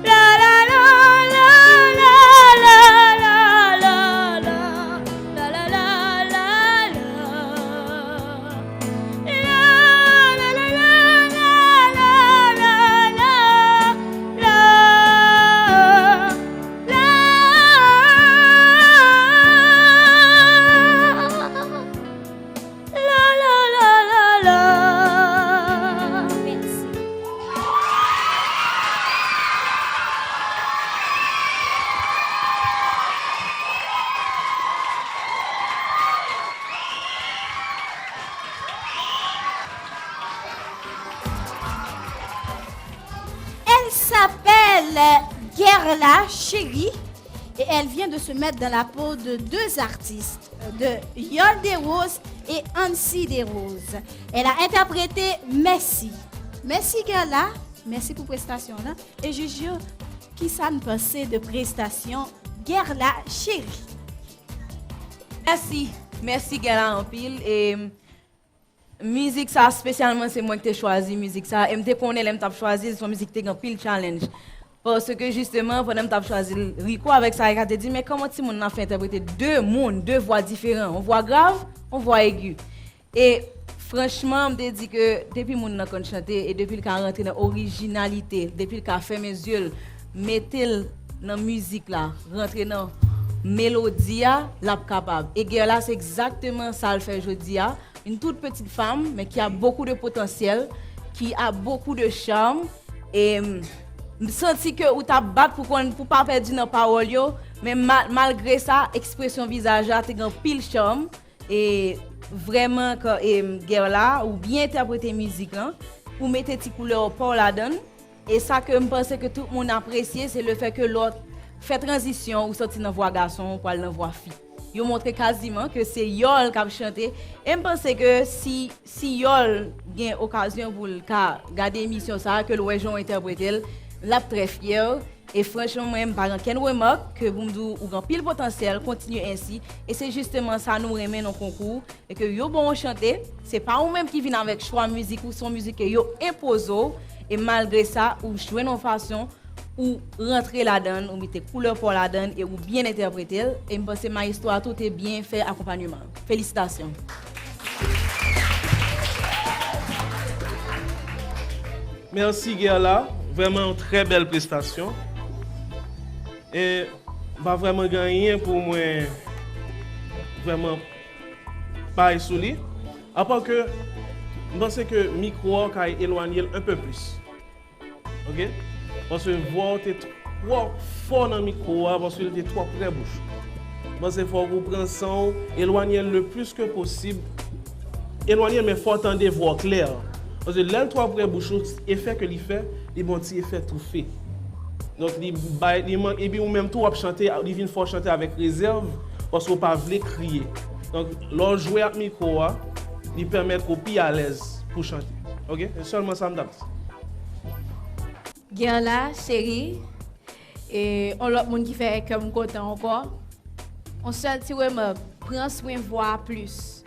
La la la la la la la la la la la la la Elle s'appelle Guerla Chérie et elle vient de se mettre dans la peau de deux artistes, de Yol Desroses et Ansi Desroses. Elle a interprété Merci. Merci Guerla, merci pour prestation là. Et Juju, qui ça ne pensait de prestation Guerla Chérie? Merci Gala en pile et musique ça spécialement c'est moi qui t'ai choisi musique ça et me connais l'aime t'a choisi son musique t'ai en pile challenge parce que justement pendant que t'as choisi Rico avec ça il a dit mais comment ti moun a fait interpréter deux voix différentes, on voix grave, on voix aiguë et franchement me dit que depuis moun n'a kon chanter et depuis le qu'a rentré dans originalité, depuis le qu'a fait mes yeux mettre dans musique là, rentrer dans mélodie la capable et là c'est exactement ça le fait aujourd'hui une toute petite femme mais qui a beaucoup de potentiel qui a beaucoup de charme et me senti que ou t'a battre pour pas perdre dans parole yo mais malgré ça expression visage a te grand pile charme et vraiment quand là ou bien interpréter musique là pour mettre des couleurs pour la donne et ça que me pense que tout le monde apprécie c'est le fait que l'autre fait transition ou sorti dans voix garçon pour aller dans voix fille. Yo montré quasiment que c'est Yol qui a chanté et me pense que si Yol gagne occasion pour garder émission ça que le Jean interpréter l'a très fier et franchement moi me pas aucune remarque que vous me dites ou grand pile potentiel continue ainsi et c'est justement ça nous remet dans concours et que yo bon chanter c'est pas ou même qui vient avec choix musique ou son musique que yo impose et malgré ça ou jouer en façon ou rentrer là-dedans, ou mettre couleur pour là-dedans et ou bien interpréter. Et je pense que ma histoire, tout est bien fait accompagnement. Félicitations. Merci Guerla, vraiment une très belle prestation. Et pas vraiment gagné pour moi, vraiment pas souli. À part que je pense que le micro a éloigné un peu plus. Ok? Parce que voix est trop fort dans le micro, parce qu'il est trop près bouche. Parce qu'il faut que vous preniez son, éloigner le plus que possible. Éloigner, mais il faut entendre des voix claires. Parce que l'aile trop près bouche, l'effet que il fait, il bon petit effet tout fait. Donc, et puis, ou même tout chanter, il vient fort chanter avec réserve, parce qu'on ne peut pas crier. Donc, lorsque jouer avec le micro, il permet qu'on soit plus à l'aise pour chanter. Ok? Et seulement ça me donne. Guerla, chérie, et on l'autre monde qui fait comme content encore. On se dit vraiment, prends soin de voix plus.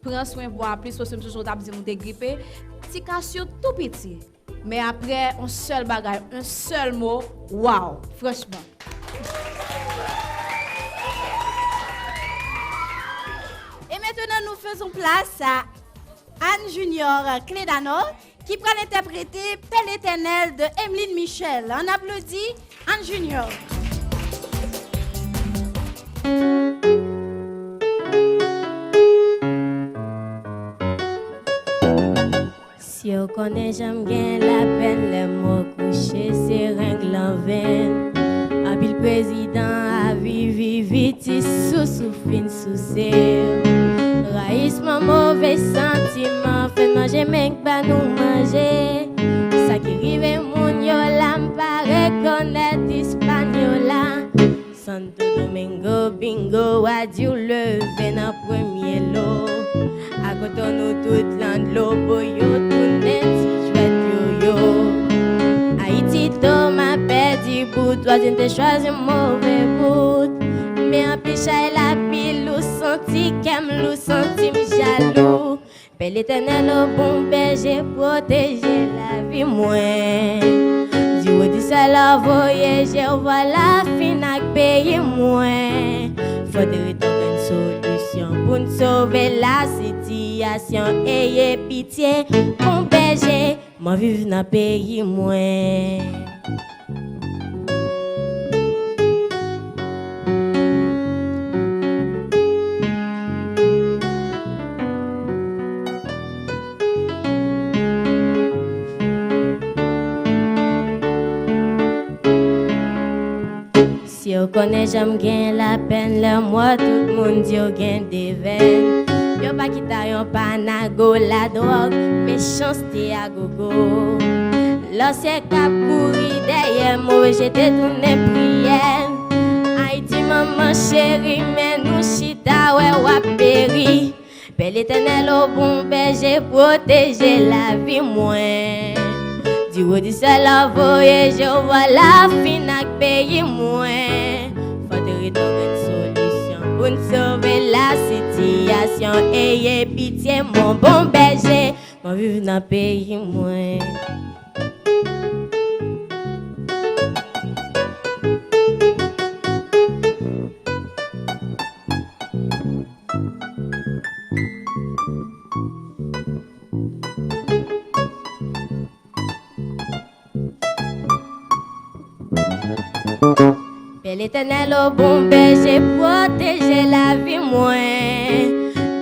Prends soin de voix plus, parce que toujours t'as besoin de gripper. Petit cassure tout petit. Mais après, un seul bagage, un seul mot, wow, franchement. Et maintenant, nous faisons place à Anne Junior Clédano, qui prend l'interpréter Père éternel de Emeline Michel. On applaudit Anne Junior. Si on connaît, j'aime bien la peine, les mots couchés, c'est règle en veine. Habile président, à vivre vite, sous fin sous serre. Raïs, mon mauvais sentiment, fait manger, mais pas nous manger. Ça qui rive, mon yola, m'paraît connaître espagnol. Santo Domingo, dit de choisir mauvais bout. Mais en picha la pile ou senti qu'aime ou senti jaloux. Père l'Éternel au bon berger protéger la vie moins. Dieu dit ça la voyager voilà fin ak payer moins. Faudrait trouver une solution pour nous sauver la situation. Ayez pitié mon berger, moi vivre dans pays moins. Si vous connaissez j'aime gain la peine, le moi tout le monde dit au gain des veines. Yo pas quitter yon panago la drogue, méchanceté à gogo. L'ancien cap couri derrière moi, j'étais tourné prière. Haïti maman chérie, mais nous chita ouais wap péri. Père l'Éternel au bon berger protéger la vie moins. Dieu dit ça la voyage, voilà fin ak pays moins. Faudrait trouver une solution pour nous sauver la situation. Ayez pitié mon bon berger, moi vivre dans pays moins. Père l'Éternel au bon berger protéger la vie moins.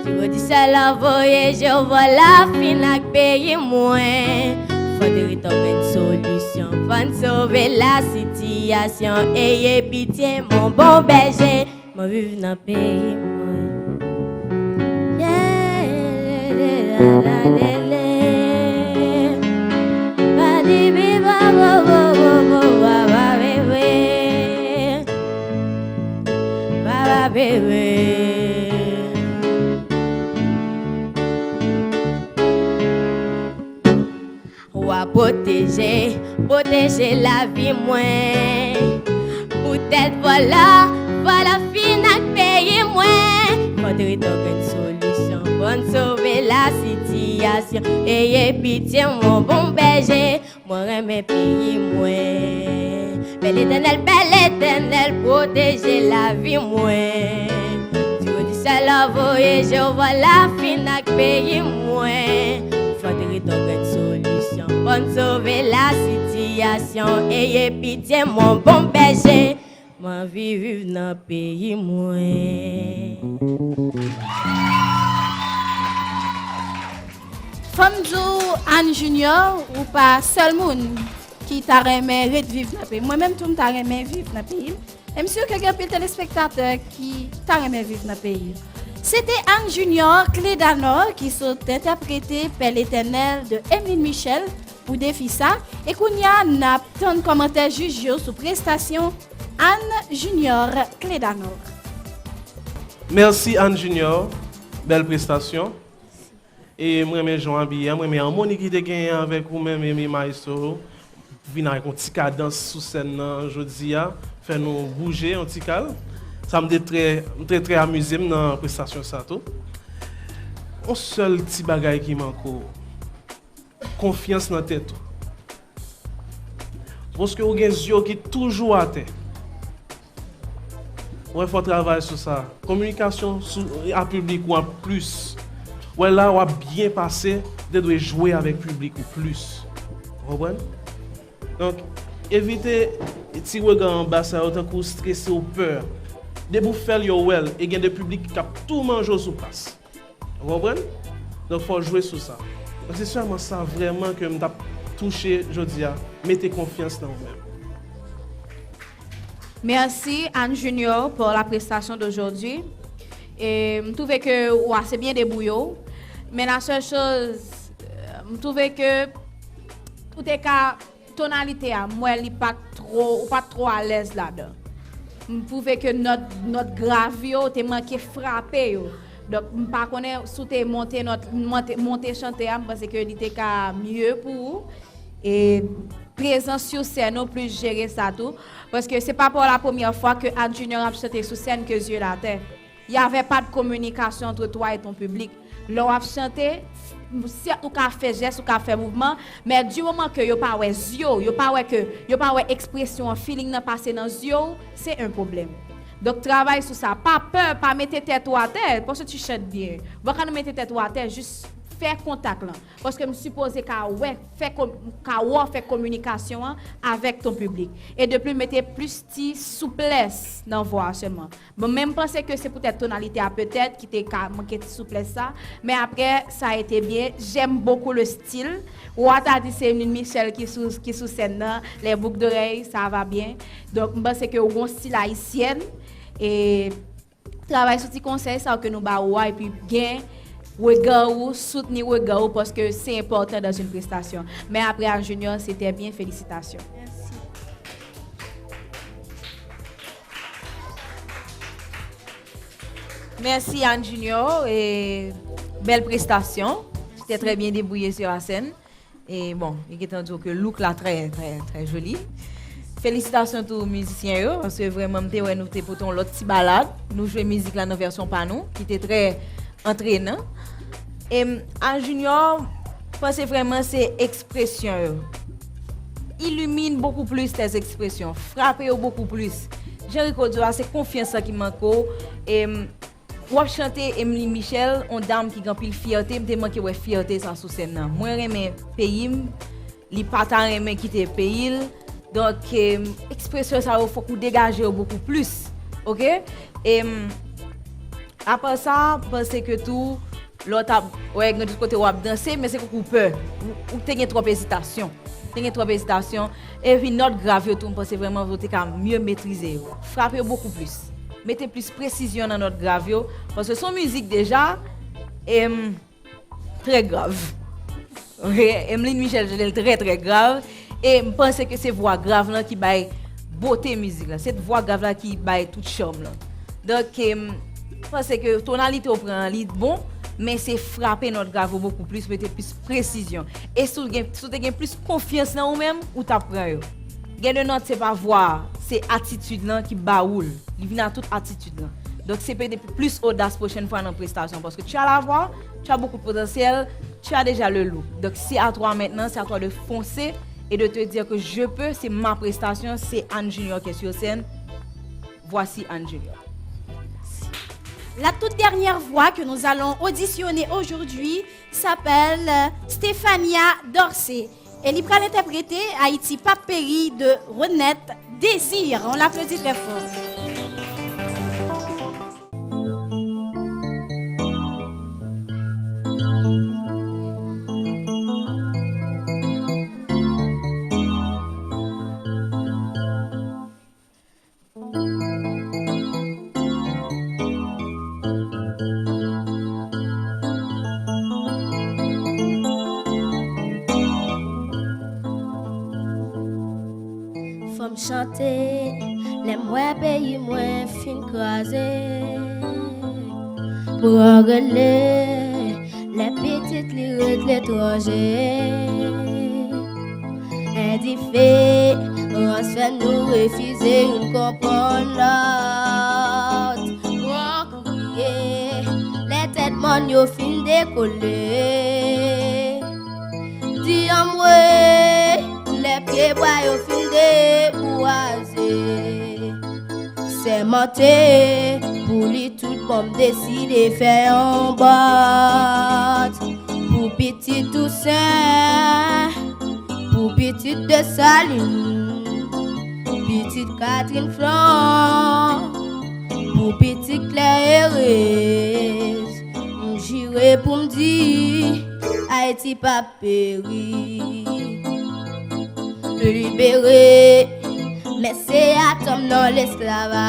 Dieu dit ça la voyage voilà fin ak payer moins. Faudrait trouver une solution pour nous sauver la situation. Ayez pitié mon bon berger, moi vivre dans pays moins. Protéger, protéger la vie moins. Peut-être voilà fin ak payer moins. Faudrait trouver une solution pour nous sauver la situation. Ayez pitié mon bon berger, moi remets pays moins. Bel éternel, protéger la vie moins. Dieu dit ça la voyage, voilà fin ak payer moins. Faudrait trouver une solution pour nous sauver la situation. Ayez pitié mon bon berger, moi vivre dans pays moins. Famdou Anne Junior ou pas seul monde qui t'a remis vivre dans le pays. Moi-même, tout le monde t'a remis vivre dans le pays. Et monsieur, quelqu'un de téléspectateurs qui t'a remis vivre dans le pays. C'était Anne Junior, Clé d'Anor, qui sont interprétées par l'Éternel de Emeline Michel pour défi ça. Et qu'on y a n'a tant de commentaires juges sur prestation Anne Junior, Clé d'Anor. Merci Anne Junior, belle prestation. Et moi, je suis habillé, moi, je suis qui te gagné avec vous-même, et maestro. Venir avec un petit cadence sous scène aujourd'hui, faire nous bouger un petit calme. Ça me dit très amusé dans la prestation. Un seul petit bagage qui manque, confiance dans la tête. Parce que vous avez des yeux qui sont toujours à terre. Il faut travailler sur ça. Communication à public ou en plus. Ouais, là, on a bien passé de jouer avec le public ou plus. Vous comprenez? Donc, évitez de tirer en bas, ça autant que stressé ou peur. De vous faire your well et il y a des publics qui tout manger sur place. Vous comprenez? Donc, il faut jouer sur ça. Donc, c'est seulement ça vraiment que je m'ai touché aujourd'hui. Mettez confiance dans vous-même. Merci Anne Junior pour la prestation d'aujourd'hui. Et je trouve que c'est bien débrouillé. Mais la seule chose, je trouve que tout est cas tonalité à moi, il pas trop à l'aise là-dedans. Je trouve que notre gravio t'es manqué frappé. Donc je ne connais pas si tu monter chanter parce que il était mieux pour vous. Et présent sur scène, plus gérer ça tout. Parce que c'est pas pour la première fois que Anne Junior a chanté sur scène que Dieu la terre. Il n'y avait pas de communication entre toi et ton public. L'on a chanté, certes, ou qu'a fait geste, ou qu'a fait mouvement, mais du moment que yo pas ouais yeux, yo pas ouais expression, feeling n'a passé dans yeux, c'est un problème. Donc travaille sur ça, pas peur, pas mettre tête à terre parce que tu chantes bien. Va quand mettre tête à terre, juste faire contact là parce que me supposé qu'à ouais faire communication avec ton public et de plus mettre plus de souplesse dans voix seulement. Bon même penser que c'est peut-être tonalité à peut-être qui t'est manqué de souplesse ça, mais après ça a été bien. J'aime beaucoup le style. Ou t'as dit c'est une Michel qui sous scène là, les boucles d'oreilles, ça va bien. Donc je pense que un style haïtienne et travail sur petit conseil ça que nous ba et puis bien regard ou soutenir regard parce que c'est important dans une prestation. Mais après en junior, c'était bien, félicitations. Merci Anne Junior et belle prestation. C'était très bien débrouillé sur la scène. Et bon, il est entendu que le look là très joli. Félicitations à tous les musiciens parce que vraiment nous t'es pour ton l'autre petit balade. Nous jouons musique là dans version panou qui était très entraînant. Et en junior, je pense vraiment c'est expression. Illumine beaucoup plus tes expressions, frappe beaucoup plus. Jericho Dua, c'est confiance qui manque. Et ou chanter Emily Michel, une dame qui a pile fierté, me manque ouais fierté ça sous scène. Moi j'aime pays, li pata aime quitter pays. Donc expression ça faut qu'on dégager beaucoup plus. OK? Et après ça, pense que tout l'autre ouais du côté ou danser mais c'est qu'on peur ou t'as trop hésitation. Et puis notre grave tout pense vraiment vous t'es mieux maîtriser. Frapper beaucoup plus. Mettez plus précision dans notre grave parce que son musique déjà est très grave. OK, Emeline Michel elle est très grave et je pense que c'est voix grave là qui baille beauté musique là, cette voix grave là qui baille toute charme là. Donc je pense que tonalité au prend un lit bon mais c'est frapper notre grave beaucoup plus, mettre plus précision. Et si tu as plus confiance dans vous-même, ou tu apprends. Gain de note, c'est pas voix, c'est attitude là qui baoule. Il vient à toute attitude là. Donc c'est peut-être plus audace prochaine fois dans la prestation parce que tu as la voix, tu as beaucoup de potentiel, tu as déjà le look. Donc c'est à toi maintenant, c'est à toi de foncer et de te dire que je peux, c'est ma prestation, c'est Anne Junior qui est sur scène. Voici Anne Junior. La toute dernière voix que nous allons auditionner aujourd'hui s'appelle Stéphania Dorsey. Elle va l'interpréter Haïti Papéry de Renette Désir. On l'applaudit très fort. Chanter, les moins pays, moins fin croisés. Pour engueuler, les petites lyriques, l'étranger. Indifférence fait nous refuser une comprendre l'autre. Pour crier, les têtes mon yo fin décoller. Dis-moi, les pieds bois yo fin déboisés. C'est monté pour lui tout bon décider faire en bas. Pour petit Toussaint, pour petite de Saline, petite Catherine Flan, pour petit Claire Hérès. J'irai pour me dire Haïti pas péri. Libéré, mais c'est à tomber dans l'esclavage.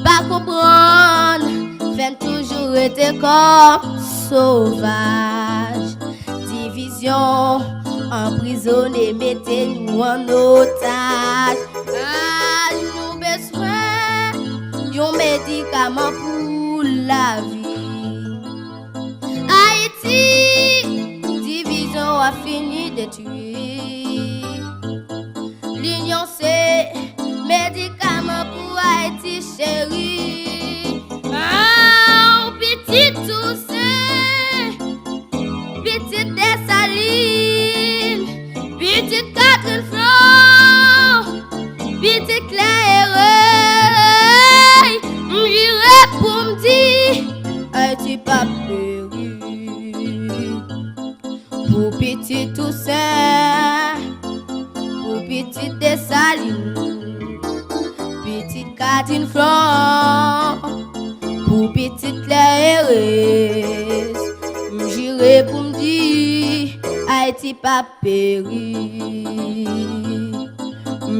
Pas comprendre, fait toujours été comme sauvage. Division, emprisonné, mettez-nous en otage. Ah, nous besoin d'un médicament pour la vie. Haïti, division a fini de tuer. Toussaint, petite Dessalines, petite Catherine Franc, petite Claire, j'irai pour me dire, Haïti pas péri. Pour petite Toussaint, pour petite Dessalines, petite Catherine Franc, pour petite Claire, j'irai pour me dire, Haïti pas péri.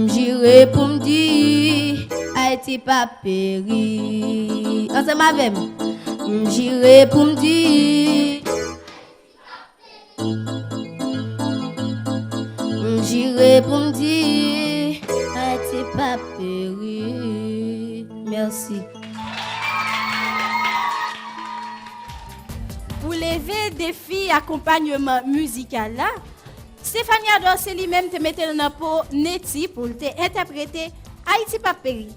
J'irai pour me dire, Haïti pas péri. Ensemble avec moi. J'irai pour me dire, j'irai pour me dire, Haïti pas péri. Merci. Pour lever défi accompagnement musical là, Stéphania Dorsey lui-même te mettait dans la peau Neti pour te interpréter Haïti pas péri.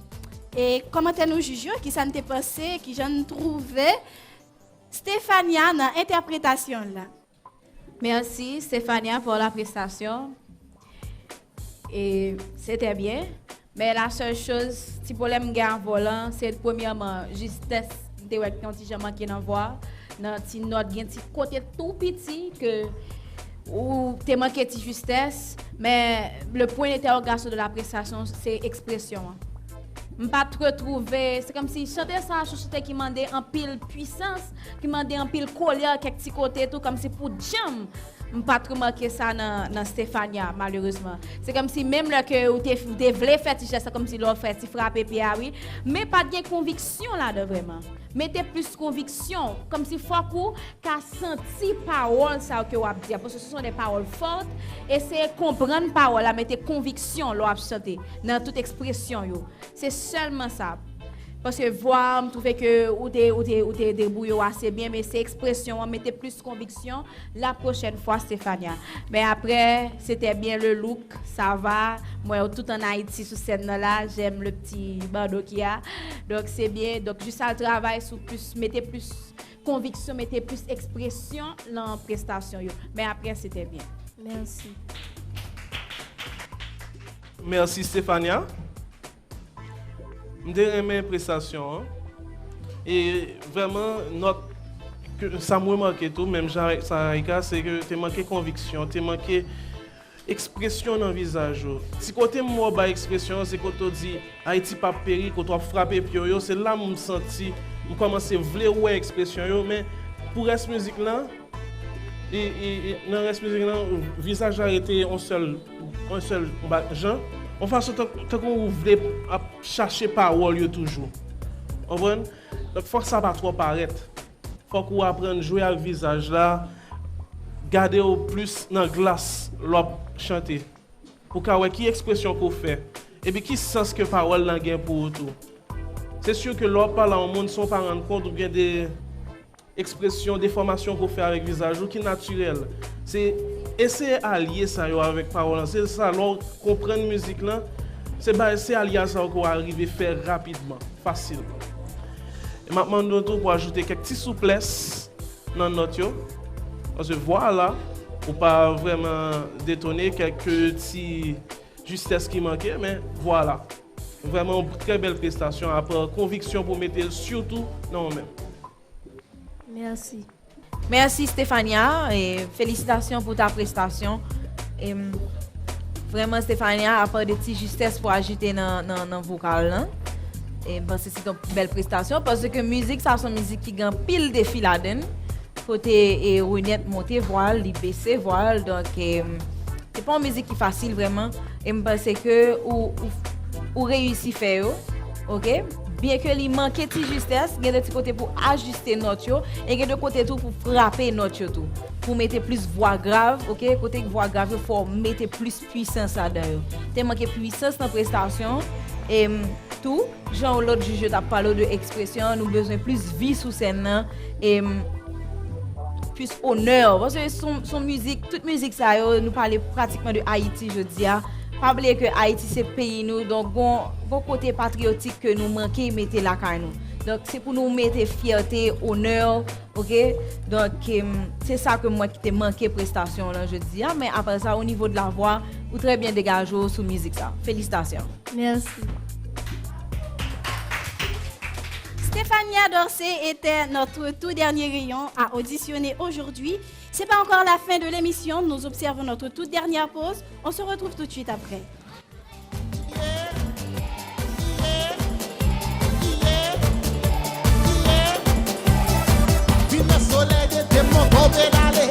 Et comment nous jugeons, qui ça ne pensé, qui j'en trouvé Stéphania dans l'interprétation là. Merci Stéphania pour la prestation. Et c'était bien. Mais la seule chose, si problème gain volant, c'est premièrement justesse de quand j'ai manqué dans voix, dans petit note gain petit côté tout petit que ou t'es manqué de justesse, mais le point d'interrogation de la prestation c'est expression. Je pas trop trouvé, c'est comme si chanter ça chanter qui demandait en pile puissance, qui demandait en pile colère quelques petits côtés tout comme si pour jam. Je pas trop marqué ça dans Stéphania malheureusement. C'est comme si même là que tu voulais faire ça comme si l'on fait frapper puis oui, mais pas de conviction là-dedans vraiment. Mettez plus conviction comme si faut qu'a senti parole ça que vous dire parce que ce sont des paroles fortes et c'est comprendre parole là mettez conviction l'on chanter dans toute expression yo. C'est seulement ça. Parce que voix, je trouve que ou te débrouillé assez bien, mais c'est expression, mettez plus conviction la prochaine fois, Stéphania. Mais après, c'était bien le look, ça va. Moi, tout en Haïti, sous scène là, j'aime le petit bandeau qu'il y a. Donc, c'est bien. Donc, juste ça, le travail, sur plus, mettez plus conviction, mettez plus expression dans la prestation. Mais après, c'était bien. Merci. Merci, Stéphania. J'ai aimé la prestation. Et vraiment, ça m'a marqué tout, même Sarika, c'est que tu as manqué conviction, tu as manqué expression dans le visage. Si côté moi, bah expression, c'est quand tu dis Haïti pas péri, quand tu as frappé Pio, c'est là que je me senti, je commence à vouloir ouais expression. Mais pour cette musique-là, et dans cette musique-là, le visage a été un seul genre. On fait ça tant qu'on voulait chercher parole toujours. On voit? Donc faut que ça pas trop paraître. Faut qu'on apprenne à jouer avec le visage là, garder au plus dans la glace, l'op chanter. Pour qu'on qui expression qu'on fait et puis qui sens que parole là gain pour tout. C'est sûr que l'op parle au monde sont pas rendre compte ou bien des expressions, des formations qu'on fait avec le visage ou qui naturel. C'est essayer à lier ça avec parole, c'est ça, alors comprendre la musique là, c'est allier ça qu'on arrive à faire rapidement, facilement. Et maintenant, nous pour ajouter quelques petites souplesses dans notre note, parce que voilà, pour pas vraiment détonner quelques petites justesses qui manquaient, mais voilà, vraiment une très belle prestation, après conviction pour mettre surtout dans nous-mêmes. Merci. Merci Stéphania et félicitations pour ta prestation. Et vraiment Stéphania a pas de petites justesses pour ajouter dans le vocal là. Et parce que c'est une belle prestation parce que musique ça c'est une musique qui gagne pile de défis là-dedans. Côté Renette monter voile, baisser voile donc c'est pas une musique qui est facile vraiment et je pense que ou réussi faire OK? Bien que il manque de justesse, il y a de côté pour ajuster note et il y a de côté tout pour frapper note tout. Pour mettre plus voix grave, OK? Côté voix grave, il faut mettre plus puissance là-dedans. Tu manque puissance dans la prestation et tout, genre l'autre juge t'a parlé de expression, nous besoin plus vie sous scène et plus honneur parce que son musique, toute musique ça nous parler pratiquement de Haïti, je dis pas oublier que Haïti c'est pays nous donc bon côté patriotique que nous manquer mettre la caille nous. Donc c'est pour nous mettre fierté, honneur OK? Donc, c'est ça que moi qui t'ai manqué prestation là, je dis. Mais après ça, au niveau de la voix, vous très bien dégagé sous musique ça. Félicitations. Merci. Stéphania Dorsey était notre tout dernier rayon à auditionner aujourd'hui. C'est pas encore la fin de l'émission. Nous observons notre toute dernière pause. On se retrouve tout de suite après. Vino soleil de mon bon pédalé.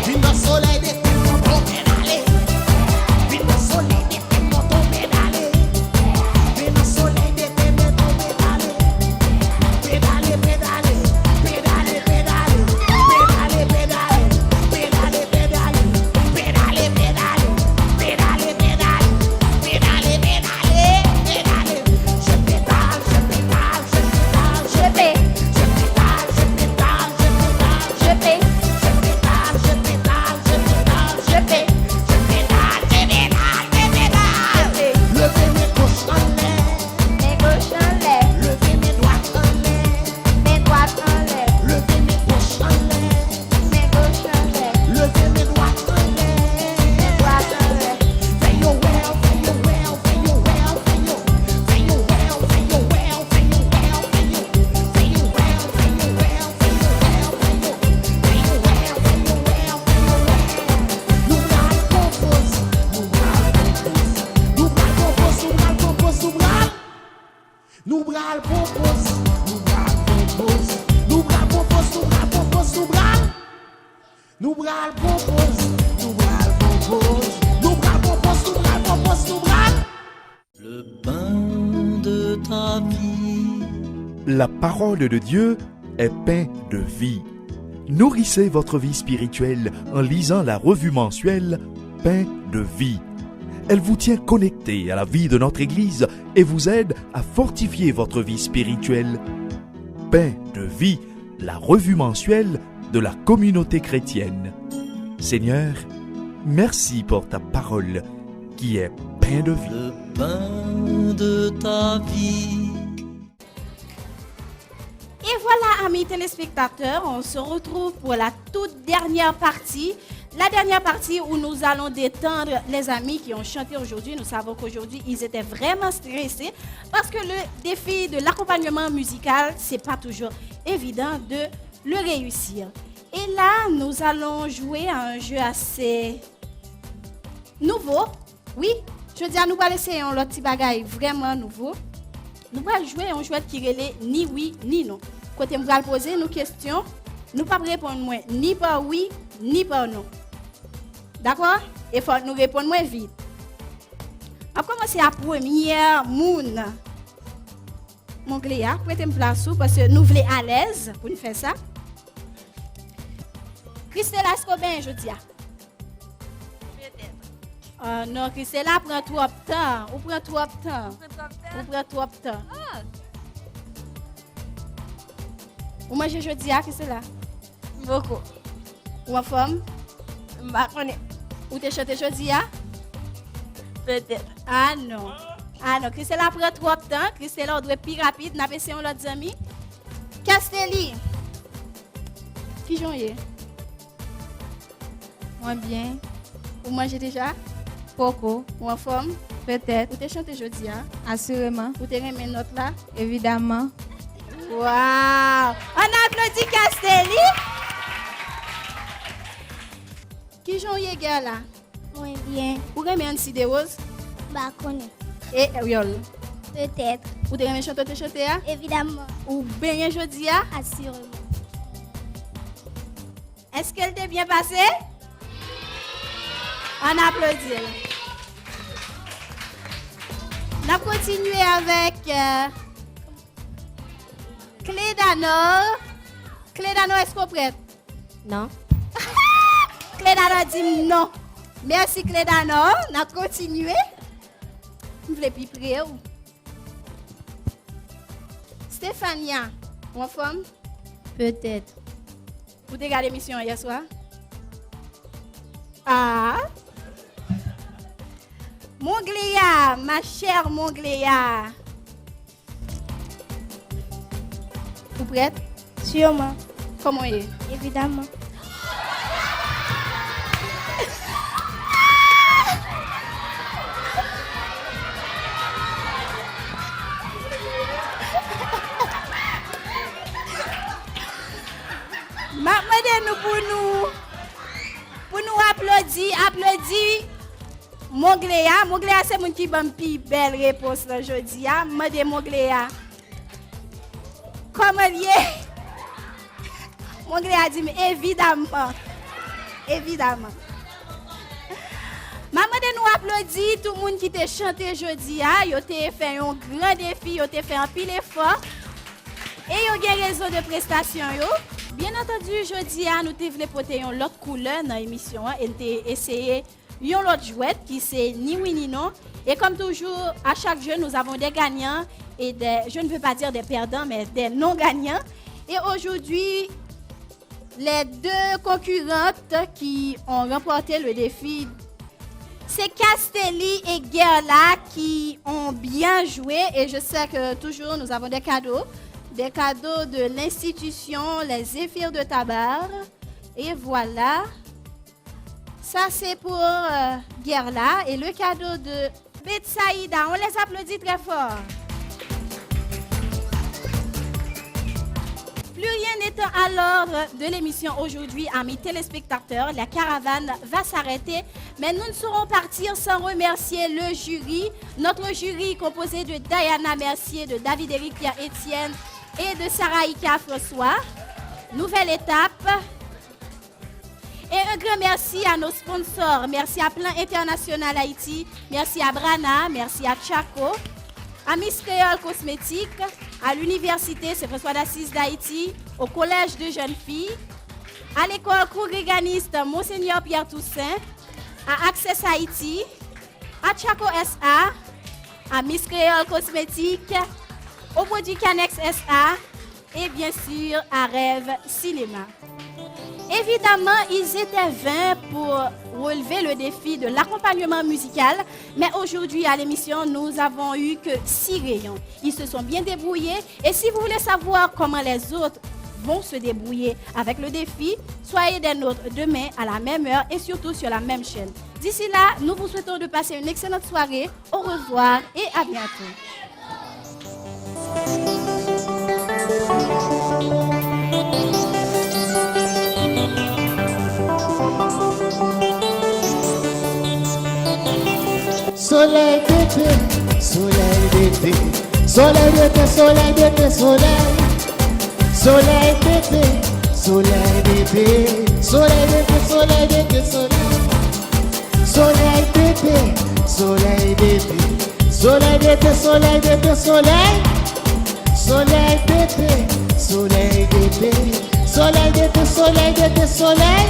Vino soleil de mon bon pédalé. Vino soleil de mon bon pédalé. Vino soleil de mon bon pédalé. Pédalé, pédalé, pédalé, pédalé, pédalé, pédalé, pédalé, pédalé, pédalé, pédalé, pédalé, pédalé, pédalé, pédalé. Je pédale, je pédale, je pédale, je pédale. Nous bral propose, nous bral propose, nous bral propose, nous bral propose, nous bral, nous bral propose, nous bral propose, nous bral propose, nous bral propose, nous bral. Le pain de ta vie. La parole de Dieu est pain de vie. Nourrissez votre vie spirituelle en lisant la revue mensuelle Pain de vie. Elle vous tient connecté à la vie de notre Église et vous aide à fortifier votre vie spirituelle. Pain de vie, la revue mensuelle de la communauté chrétienne. Seigneur, merci pour ta parole qui est pain de vie. Le pain de ta vie. Et voilà, amis téléspectateurs, on se retrouve pour la toute dernière partie. La dernière partie où nous allons détendre les amis qui ont chanté aujourd'hui. Nous savons qu'aujourd'hui, ils étaient vraiment stressés parce que le défi de l'accompagnement musical, c'est pas toujours évident de le réussir. Et là, nous allons jouer à un jeu assez nouveau. Oui, je dis à nous pas laisser un petit bagage vraiment nouveau. Nous allons jouer à un jeu qui relève ni oui ni non. Quand on va poser nos questions, nous ne pouvons pas répondre ni par oui ni par non. D'accord? Il faut nous répondre moins vite. On va commencer à la première moune. Mon Cléa, prêtez-moi place parce que nous voulons à l'aise pour nous faire ça. Christella Escobin, je dis. Peut-être. Non, Christella prend trop de temps. Ou prend trop de temps. Ou prend trop de temps. Ou manger jeudi, Christella? Beaucoup. Ou en forme? Ou t'es chanté jeudi, peut-être. Ah non. Ah non, Christella prend trop de temps. Christella, on doit être plus rapide. N'a pas essayé un autre ami. Castelli. Qui j'en ai? Moi bien. Ou manger déjà? Beaucoup. Ou en forme? Peut-être. Ou t'es chanté jeudi, assurément. Ou t'es remis une note là? Évidemment. Waouh! On applaudit Castelli. Qui j'en ai, gars là? Moi bien. Ou remis un CD rose? Bah, connais. Et Riol? Peut-être. Ou t'es remis chanter, Évidemment. Ou bien jeudi, Assurément. Est-ce qu'elle t'est bien passée? On applaudit. On a continué avec Clédanor. Clédanor, est-ce qu'on est prête? Non. Clédanor dit non. Merci Clédanor. On a continué. Vous voulez plus près? Stéphania, en forme? Peut-être. Vous avez regardé l'émission hier soir? Ah! Mongléa, ma chère Mongléa. Vous prête? Sûrement. Comment est? Évidemment. Demandez-nous pour nous applaudir. Mongléa. Mongléa, c'est mon qui m'a une belle réponse aujourd'hui. Demandez Mongléa. Comment il est? Mongléa dit, mais évidemment. Maman de nous applaudit tout le monde qui t'a chanté aujourd'hui. Ils ont fait un grand défi, ils ont fait un pile effort. Et ils ont raison de prestation. Bien entendu, aujourd'hui, nous devons porter une autre couleur dans l'émission. Et nous avons essayé une autre jouette qui c'est ni oui ni non. Et comme toujours, à chaque jeu, nous avons des gagnants et je ne veux pas dire des perdants, mais des non-gagnants. Et aujourd'hui, les deux concurrentes qui ont remporté le défi, c'est Castelli et Gerla qui ont bien joué. Et je sais que toujours, nous avons des cadeaux. Des cadeaux de l'institution, les Zéphyrs de Tabar. Et voilà. Ça, c'est pour Gerla. Et le cadeau de Betsaïda. On les applaudit très fort. Plus rien n'étant à l'ordre de l'émission aujourd'hui, amis téléspectateurs, la caravane va s'arrêter. Mais nous ne saurons partir sans remercier le jury. Notre jury composé de Diana Mercier, de David Éric Pierre-Étienne et de Saraïka François. Nouvelle étape. Et un grand merci à nos sponsors. Merci à Plan International Haïti. Merci à Brana. Merci à Chaco. À Miss Créole Cosmétique. À l'Université Saint-François d'Assise d'Haïti. Au Collège de Jeunes Filles. À l'école Kouréganiste Monseigneur Pierre Toussaint. À Access Haïti. À Chaco SA. À Miss Créole Cosmétique. Au produit Canex SA. Et bien sûr à Rêve Cinéma. Évidemment, ils étaient 20 pour relever le défi de l'accompagnement musical. Mais aujourd'hui, à l'émission, nous avons eu que 6 rayons. Ils se sont bien débrouillés. Et si vous voulez savoir comment les autres vont se débrouiller avec le défi, soyez des nôtres demain à la même heure et surtout sur la même chaîne. D'ici là, nous vous souhaitons de passer une excellente soirée. Au revoir et à bientôt. Soleil d'été, soleil d'été, soleil d'été, soleil d'été, soleil. Soleil d'été, soleil d'été, soleil d'été, soleil d'été, soleil. Soleil d'été, soleil d'été, soleil d'été, soleil d'été, soleil. Soleil d'été, soleil d'été, soleil d'été, soleil d'été, soleil.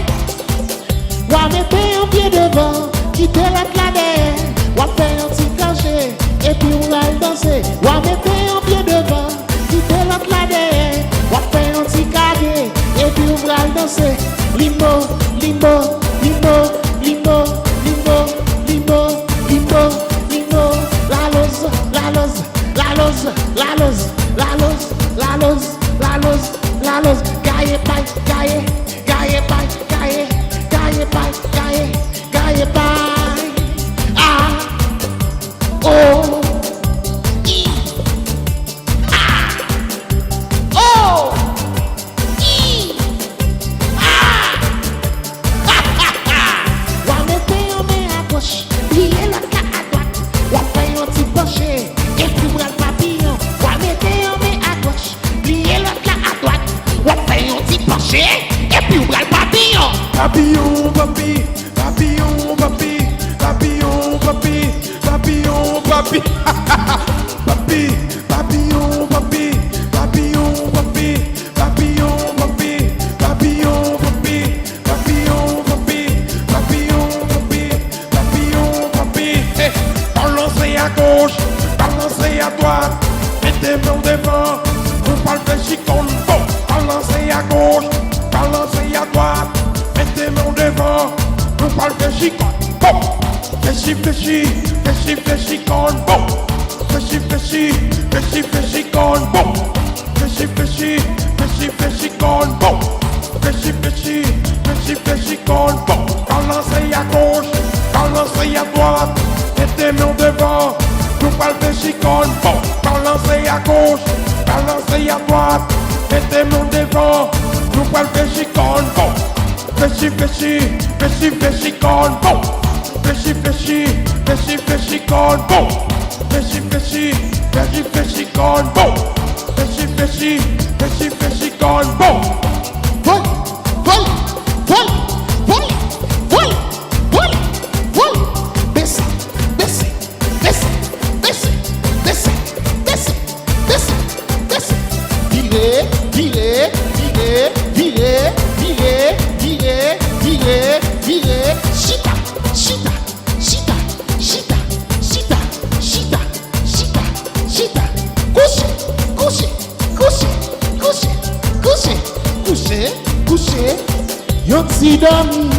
Wa mettez un pied devant, quittez la derrière. Wa faire un petit cachet et puis on va danser. Wa mettez un pied devant, quittez l'autre là derrière. Wa faire un petit cadet et puis on va danser. Limbo, limbo, limbo, limbo, limbo, limbo, limbo, limbo. La lose, la lose, la lose, la lose, la lose, la lose, la lose, la lose. Gaye pai, gaye, gaye pai, gaye, gaye pai, gaye, gaye pai. Oh, I, ah, oh, I, ah, ha, ha, ha. Wa mettez en main à gauche, pliez l'autre à droite. Wa fait un petit penché et puis bras le papillon. Wa mettez en main à gauche, pliez l'autre à droite. Wa fait un petit penché et puis bras le papillon. Papillon, papi, papillon, papi, papillon, papi. Papillon, papi, papi, papillon, papi, papillon, papi, papillon, papi, papillon, papi, papillon, papi, papillon, papi, papillon, papi. Balancez à gauche, balancez à droite, mettez-moi devant, vous parlez chicon, bon. Balancez à gauche, balancez à droite, mettez-moi devant, vous parlez chicon, bon. Fléchi, fléchi, fléchi, fléchi, con bon. Fléchi, fléchi, fléchi, fléchi, con bon. Fishy con, bon. Fishy con, bon. Balancez à gauche, balancez à droite. Mettez-moi devant, nous parlons fishy con, bon. Balancez à gauche, balancez à droite. Mettez-moi devant, nous parlons fishy con, bon. Fishy con, bon. Fishy con, bon. Fishy con, bon. Fishy con, bon. Vol. Desce. Virez. Chita. Couché. Yon ti dami.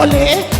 Voler.